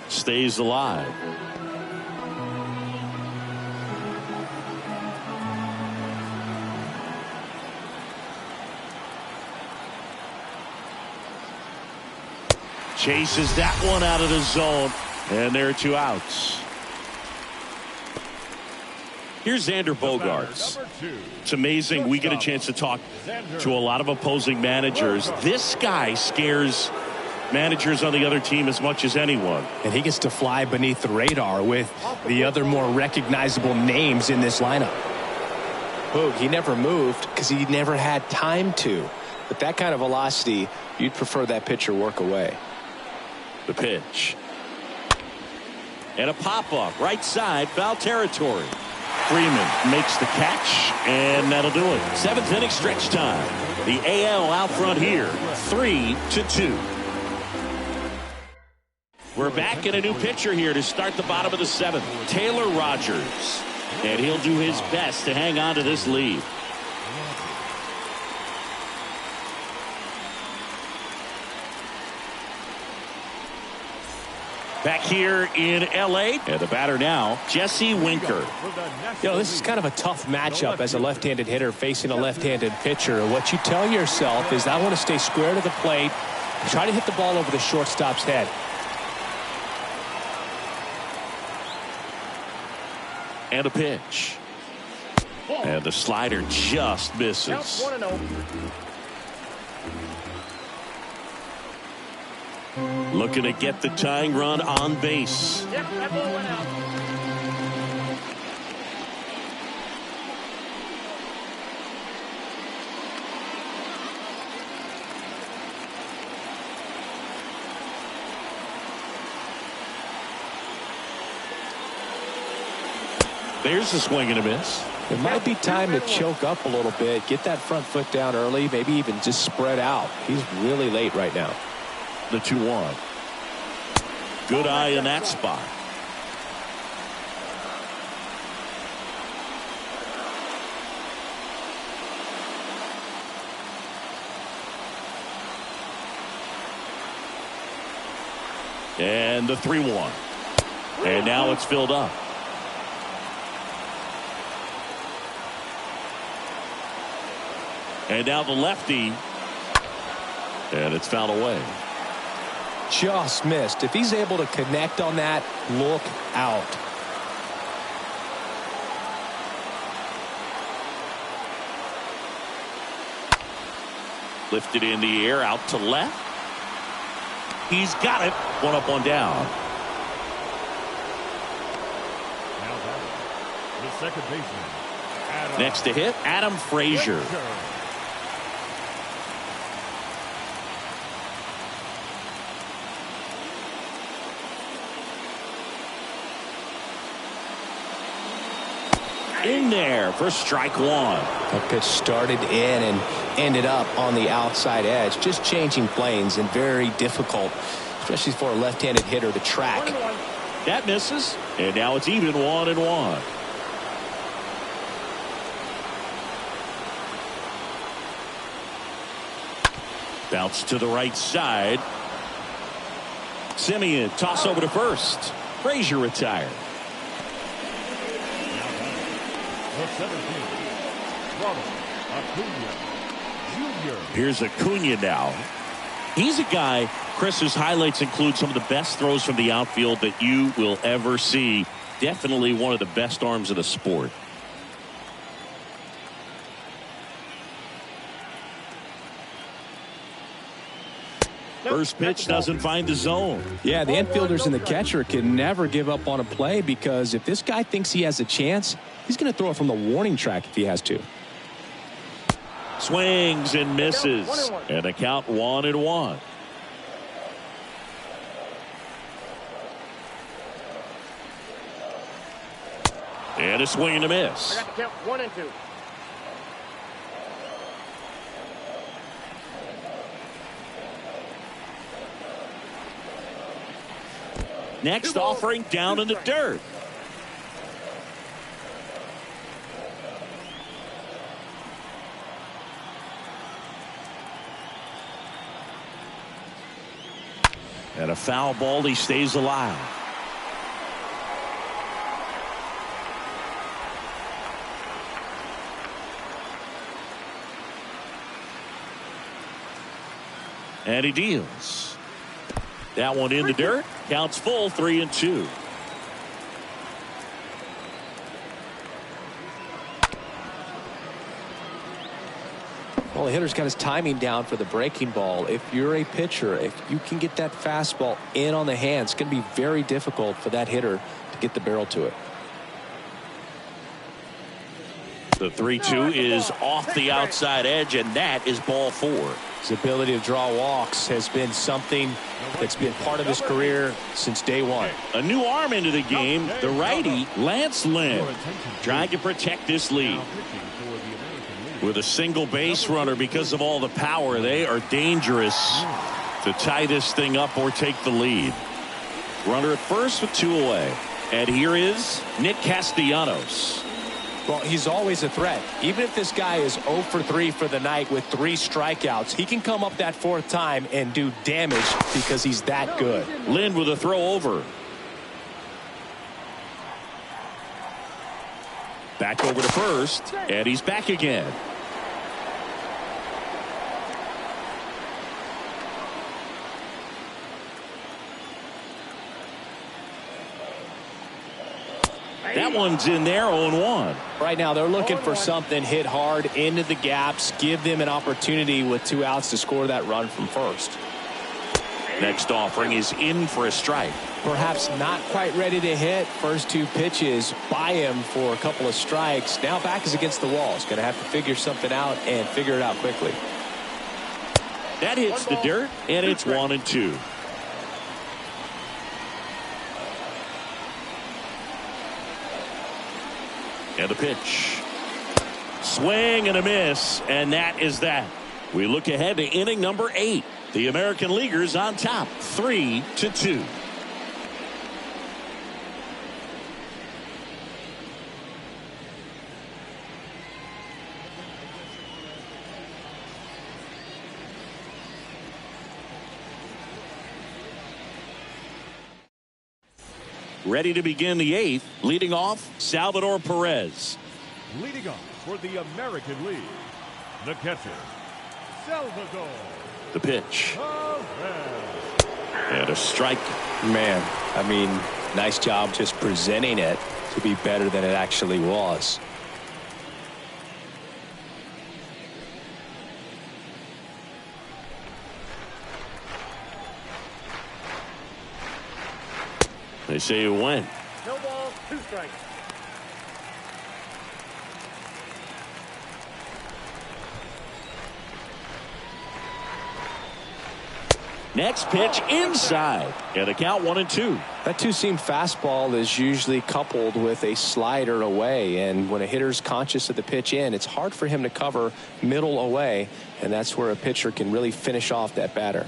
Stays alive. Chases that one out of the zone, and there are 2 outs. Here's Xander Bogaerts. It's amazing we get a chance to talk to a lot of opposing managers. This guy scares managers on the other team as much as anyone. And he gets to fly beneath the radar with the other more recognizable names in this lineup. Boog, he never moved because he never had time to. With that kind of velocity, you'd prefer that pitcher work away. The pitch. And a pop-up. Right side, foul territory. Freeman makes the catch, and that'll do it. 7th inning stretch time. The AL out front here, 3-2. We're back in a new pitcher here to start the bottom of the 7th. Taylor Rogers. And he'll do his best to hang on to this lead. Back here in L.A. And the batter now, Jesse Winker. You know, this is kind of a tough matchup as a left-handed hitter facing a left-handed pitcher. What you tell yourself is, I want to stay square to the plate, try to hit the ball over the shortstop's head. And a pitch. And the slider just misses. Count 1-0. Looking to get the tying run on base. Yep, that ball went out. There's a swing and a miss. It might be time to choke up a little bit, get that front foot down early, maybe even just spread out. He's really late right now. The 2-1. Good eye in that spot. And the 3-1. And now it's filled up. And now the lefty. And it's fouled away. Just missed. If he's able to connect on that, look out. Lifted in the air, out to left. He's got it. 1 up, 1 down. Now batting, the second baseman. Next to hit, Adam Frazier. In there for strike 1. That pitch started in and ended up on the outside edge. Just changing planes and very difficult, especially for a left-handed hitter to track. That misses. And now it's even 1-1. Bounce to the right side. Simeon toss over to first. Frazier retired. The 17th, Ronald Acuna Jr. Here's Acuna now. He's a guy, Chris, whose highlights include some of the best throws from the outfield that you will ever see. Definitely one of the best arms of the sport. First pitch doesn't find the zone. Yeah, the infielders and the catcher can never give up on a play, because if this guy thinks he has a chance, he's going to throw it from the warning track if he has to. Swings and misses. And the count 1-1. And a swing and a miss. I got to count 1 and 2. Next offering down in the dirt. And a foul ball. He stays alive. And he deals. That one in the dirt. Counts full, 3 and 2. Well, the hitter's got his timing down for the breaking ball. If you're a pitcher, if you can get that fastball in on the hand, it's going to be very difficult for that hitter to get the barrel to it. The 3-2 is off the outside edge, and that is ball 4. His ability to draw walks has been something that's been part of his career since day one. A new arm into the game, the righty, Lance Lynn, trying to protect this lead. With a single base runner, because of all the power, they are dangerous to tie this thing up or take the lead. Runner at first with 2 away. And here is Nick Castellanos. Well, he's always a threat. Even if this guy is 0 for 3 for the night with 3 strikeouts, he can come up that 4th time and do damage because he's that good. Lynn with a throw over. Back over to first, and he's back again. That one's in there, 0-1. Right now, they're looking for something hit hard into the gaps, give them an opportunity with 2 outs to score that run from first. Next offering is in for a strike. Perhaps not quite ready to hit. First 2 pitches by him for a couple of strikes. Now back is against the wall. He's going to have to figure something out and figure it out quickly. That hits the dirt, and it's 1-2. And the pitch. Swing and a miss, and that is that. We look ahead to inning number 8. The American Leaguers on top, 3-2. Ready to begin the 8th. Leading off, Salvador Perez. Leading off for the American League, the catcher, Salvador. The pitch. Perez. And a strike. Man, I mean, nice job just presenting it to be better than it actually was. They say it went. No balls, 2 strikes. Next pitch inside. And the count 1-2. That 2-seam fastball is usually coupled with a slider away, and when a hitter's conscious of the pitch in, it's hard for him to cover middle away, and that's where a pitcher can really finish off that batter.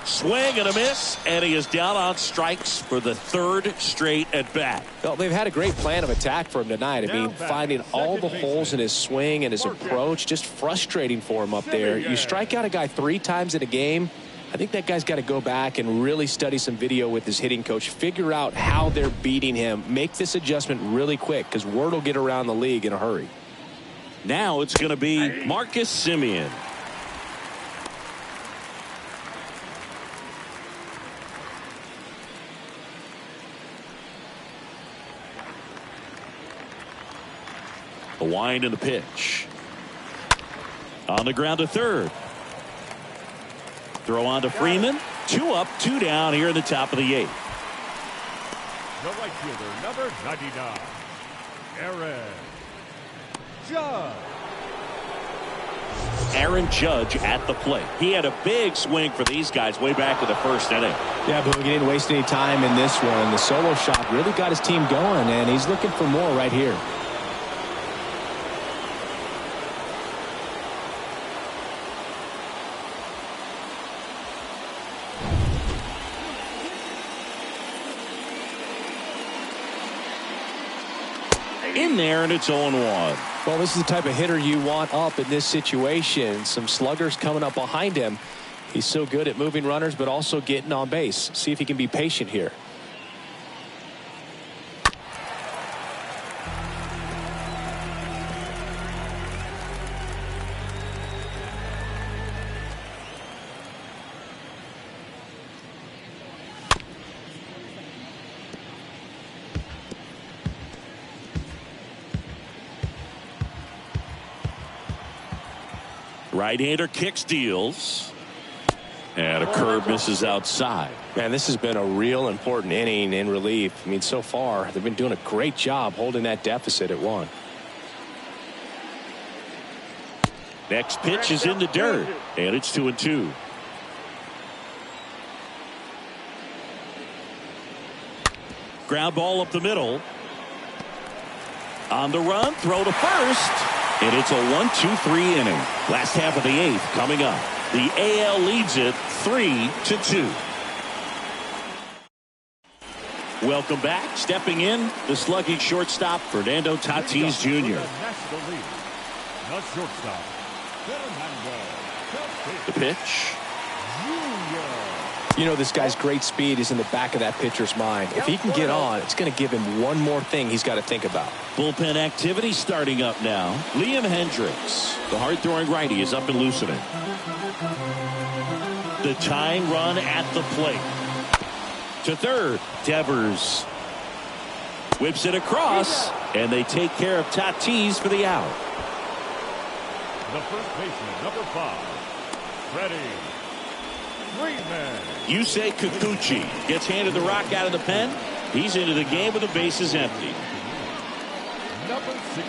Swing and a miss, and he is down on strikes for the 3rd straight at bat. Well, they've had a great plan of attack for him tonight. I mean, finding all the holes in his swing and his approach, just frustrating for him up there. You strike out a guy 3 times in a game, I think that guy's got to go back and really study some video with his hitting coach, figure out how they're beating him, make this adjustment really quick, because word will get around the league in a hurry. Now it's going to be Marcus Semien. The wind and the pitch. On the ground to third. Throw on to Freeman. 2 up, 2 down here in the top of the 8th. The right fielder, number 99, Aaron Judge. Aaron Judge at the plate. He had a big swing for these guys way back in the first inning. Yeah, but he didn't waste any time in this one. The solo shot really got his team going, and he's looking for more right here. In there, and it's 0-1. Well, this is the type of hitter you want up in this situation. Some sluggers coming up behind him. He's so good at moving runners, but also getting on base. See if he can be patient here. Right-hander kicks, deals. And a curve misses outside. Man, this has been a real important inning in relief. I mean, so far, they've been doing a great job holding that deficit at 1. Next pitch is in the dirt, and it's 2-2. Ground ball up the middle. On the run, throw to first. And it's a 1-2-3 inning. Last half of the 8th coming up. The AL leads it 3-2. Welcome back. Stepping in, the slugging shortstop, Fernando Tatis Jr. National League. The shortstop, Fernando Tatis The pitch. Jr. You know, this guy's great speed is in the back of that pitcher's mind. If he can get on, it's going to give him one more thing he's got to think about. Bullpen activity starting up now. Liam Hendricks, the hard-throwing righty, is up and loosening. The tying run at the plate. To third, Devers whips it across, and they take care of Tatis for the out. The first baseman, number 5, Freddie Freeman. Yusei Kikuchi gets handed the rock out of the pen. He's into the game with the bases empty. Number 16,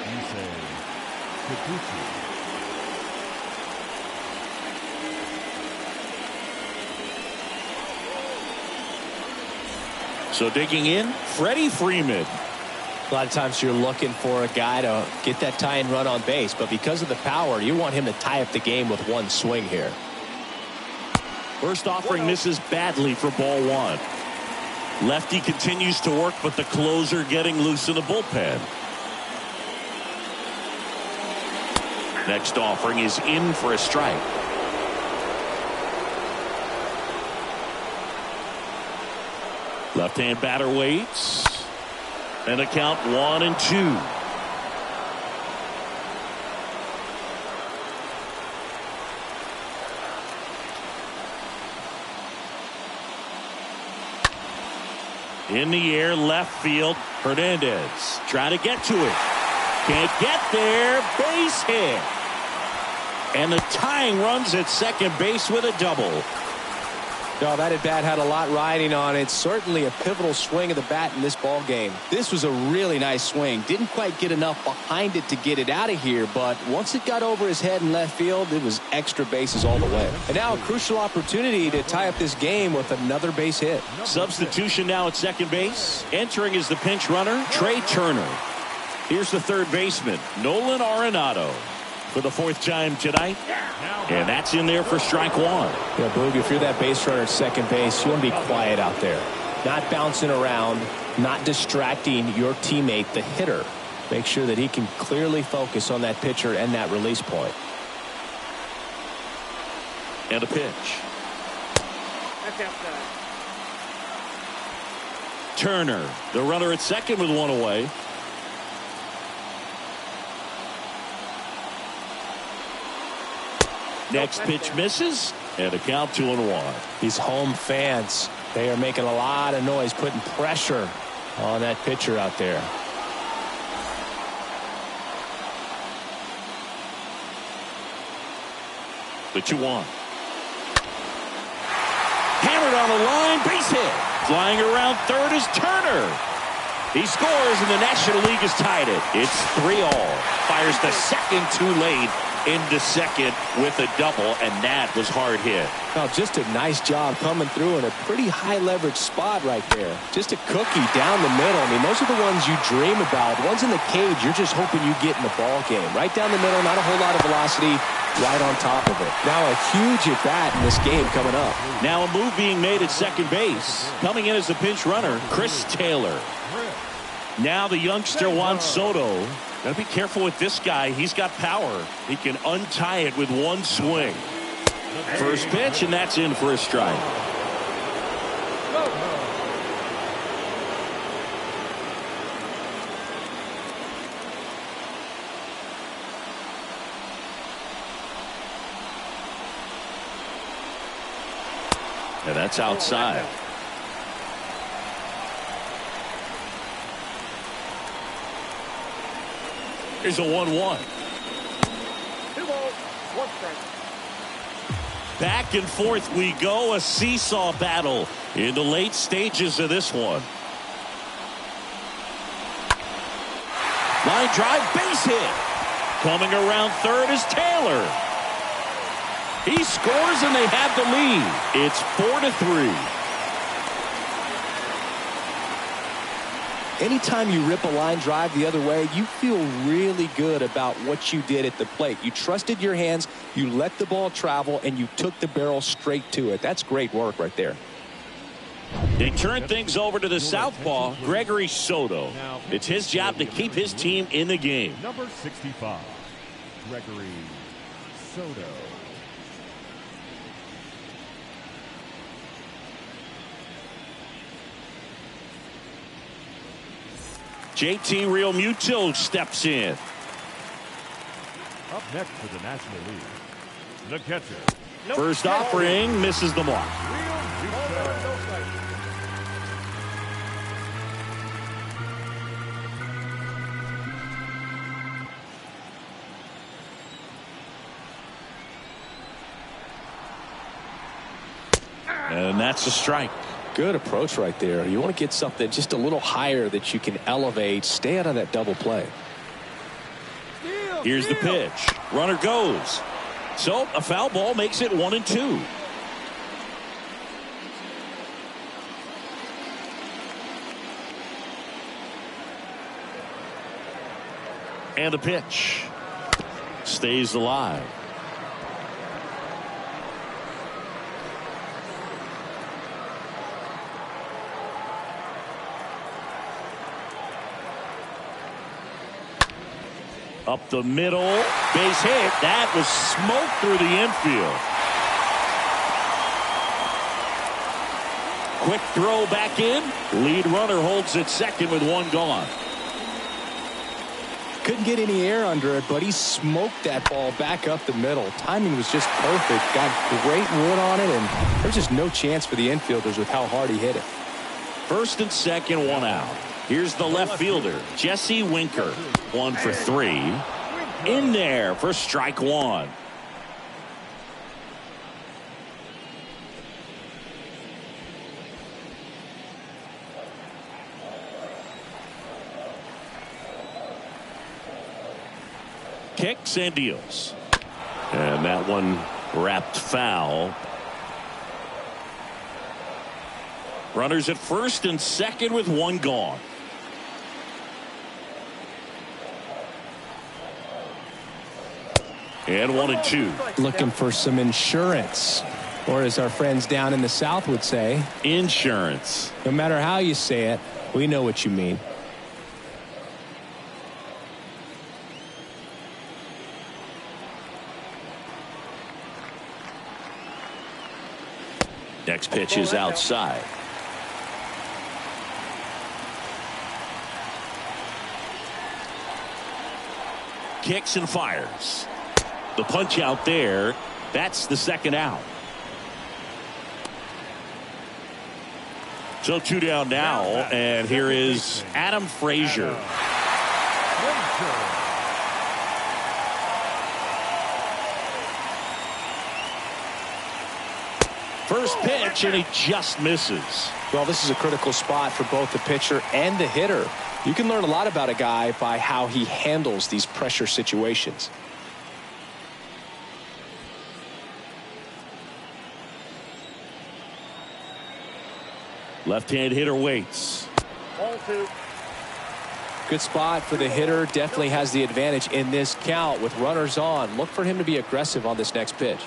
Yusei Kikuchi. So digging in, Freddie Freeman. A lot of times you're looking for a guy to get that tying run on base, but because of the power, you want him to tie up the game with one swing here. First offering misses badly for ball 1. Lefty continues to work, but the closer getting loose in the bullpen. Next offering is in for a strike. Left-hand batter waits. And a count 1-2. In the air, left field. Hernandez trying to get to it. Can't get there. Base hit. And the tying runs at second base with a double. No, that at bat had a lot riding on it. Certainly a pivotal swing of the bat in this ball game. This was a really nice swing. Didn't quite get enough behind it to get it out of here, but once it got over his head in left field, it was extra bases all the way. And now a crucial opportunity to tie up this game with another base hit. Substitution now at second base. Entering is the pinch runner, Trey Turner. Here's the third baseman, Nolan Arenado, for the 4th time tonight. And that's in there for strike 1. Yeah, Boog, if you're that base runner at second base, you want to be quiet out there. Not bouncing around, not distracting your teammate, the hitter. Make sure that he can clearly focus on that pitcher and that release point. And a pitch. That's outside. Turner, the runner at second with 1 away. Next pitch misses, and a count 2-1. These home fans, they are making a lot of noise, putting pressure on that pitcher out there. The 2-1. Hammered on the line, base hit. Flying around third is Turner. He scores, and the National League has tied it. It's 3-all. Fires the second too late into second with a double, and that was hard hit. Well, just a nice job coming through in a pretty high leverage spot right there. Just a cookie down the middle. I mean, those are the ones you dream about. Ones in the cage, you're just hoping you get in the ball game. Right down the middle, not a whole lot of velocity, right on top of it. Now a huge at bat in this game coming up. Now a move being made at second base. Coming in as the pinch runner, Chris Taylor. Now the youngster Juan Soto. Got to be careful with this guy. He's got power. He can untie it with one swing. First pitch, and that's in for a strike. And that's outside. Here's a 1-1. 2 balls, 1 strike. Back and forth we go. A seesaw battle in the late stages of this one. Line drive, base hit. Coming around third is Taylor. He scores, and they have the lead. It's 4-3. Anytime you rip a line drive the other way, you feel really good about what you did at the plate. You trusted your hands, you let the ball travel, and you took the barrel straight to it. That's great work right there. They turn things over to the southpaw, Gregory Soto. It's his job to keep his team in the game. Number 65, Gregory Soto. JT Realmuto steps in. Up next for the National League, the catcher. First offering misses the mark. And that's a strike. Good approach right there. You want to get something just a little higher that you can elevate. Stay out of that double play. Here's the pitch. Runner goes. So a foul ball makes it 1-2. And the pitch stays alive. Up the middle, base hit. That was smoke through the infield. Quick throw back in. Lead runner holds at second with 1 gone. Couldn't get any air under it, but he smoked that ball back up the middle. Timing was just perfect. Got great wood on it, and there's just no chance for the infielders with how hard he hit it. First and second, 1 out. Here's the left fielder, Jesse Winker. 1 for 3. In there for strike 1. Kicks and deals. And that one wrapped foul. Runners at first and second with 1 gone. And 1-2. Looking for some insurance, or as our friends down in the South would say, insurance. No matter how you say it, we know what you mean. Next pitch is outside. Kicks and fires. The punch out there. That's the second out. So 2 down now, and here is Adam Frazier. First pitch, and he just misses. Well, this is a critical spot for both the pitcher and the hitter. You can learn a lot about a guy by how he handles these pressure situations. Left-hand hitter waits. Ball 2. Good spot for the hitter. Definitely has the advantage in this count with runners on. Look for him to be aggressive on this next pitch.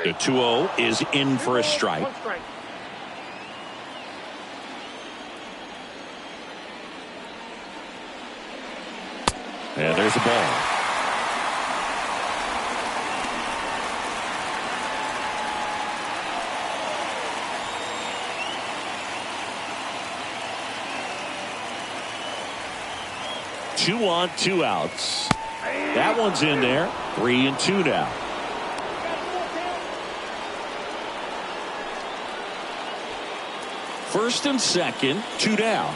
The 2-0 is in for a strike. 1 strike. And there's a ball. Two on, 2 outs. That one's in there. 3-2 now. First and second, 2 down.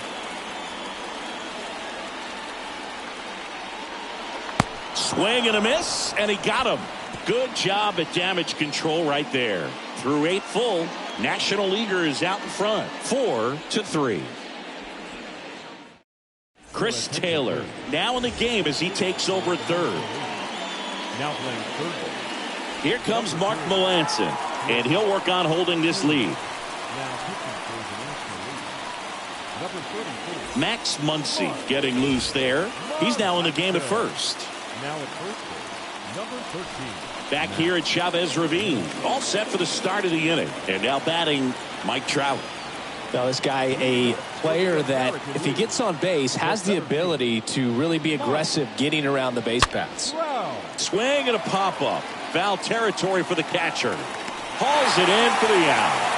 Swing and a miss, and he got him. Good job at damage control right there. Through 8 full, National Leaguer is out in front, 4-3. Chris Taylor now in the game as he takes over third. Now playing third base. Here comes Mark Melancon, and he'll work on holding this lead. Now pitching for the National League. Number 34. Max Muncy getting loose there. He's now in the game at first. Now at first base, number 13. Back here at Chavez Ravine, all set for the start of the inning. And now batting Mike Trout. Now this guy, a player that if he gets on base has the ability to really be aggressive getting around the base paths. Swing and a pop-up. Foul territory for the catcher. Hauls it in for the out.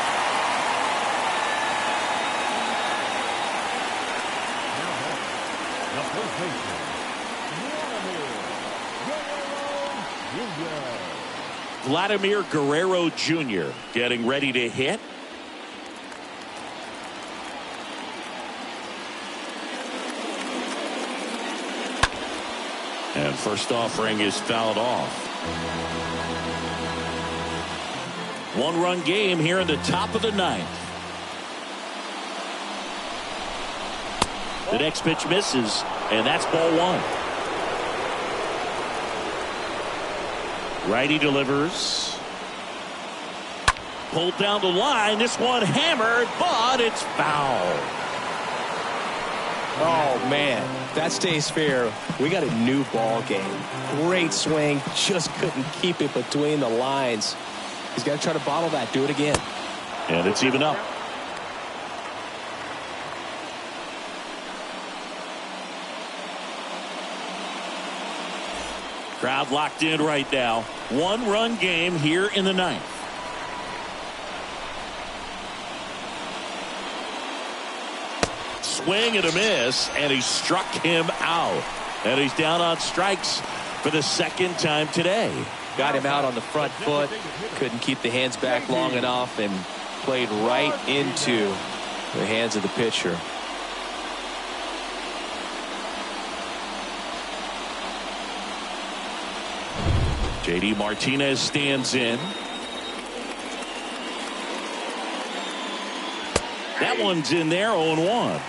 The first baseman, Vladimir Guerrero Jr. getting ready to hit. And first offering is fouled off. 1-run game here in the top of the 9th. The next pitch misses, and that's ball 1. Righty delivers. Pulled down the line. This one hammered, but it's foul. Oh, man, that stays fair. We got a new ball game. Great swing. Just couldn't keep it between the lines. He's got to try to bottle that. Do it again. And it's even up. Crowd locked in right now. 1-run game here in the 9th. Swing and a miss, and he struck him out. And he's down on strikes for the 2nd time today. Got him out on the front foot. Couldn't keep the hands back long enough and played right into the hands of the pitcher. JD Martinez stands in. That one's in there, 0-1.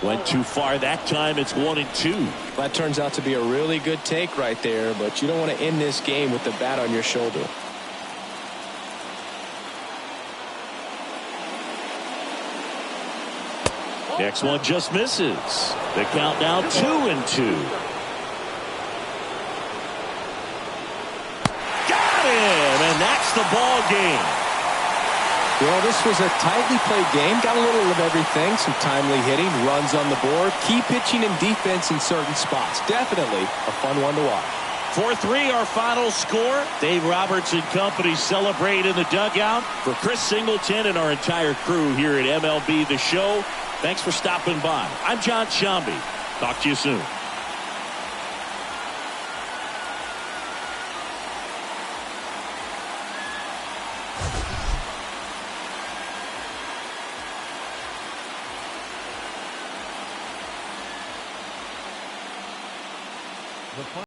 Went too far that time. It's 1-2. That turns out to be a really good take right there, but you don't want to end this game with the bat on your shoulder. Next one just misses. The count now 2-2. Got him, and that's the ball game. Well, this was a tightly played game. Got a little of everything. Some timely hitting, runs on the board, key pitching and defense in certain spots. Definitely a fun one to watch. 4-3 our final score. Dave Roberts and company celebrate in the dugout. For Chris Singleton and our entire crew here at MLB The Show, thanks for stopping by. I'm John Shambi. Talk to you soon.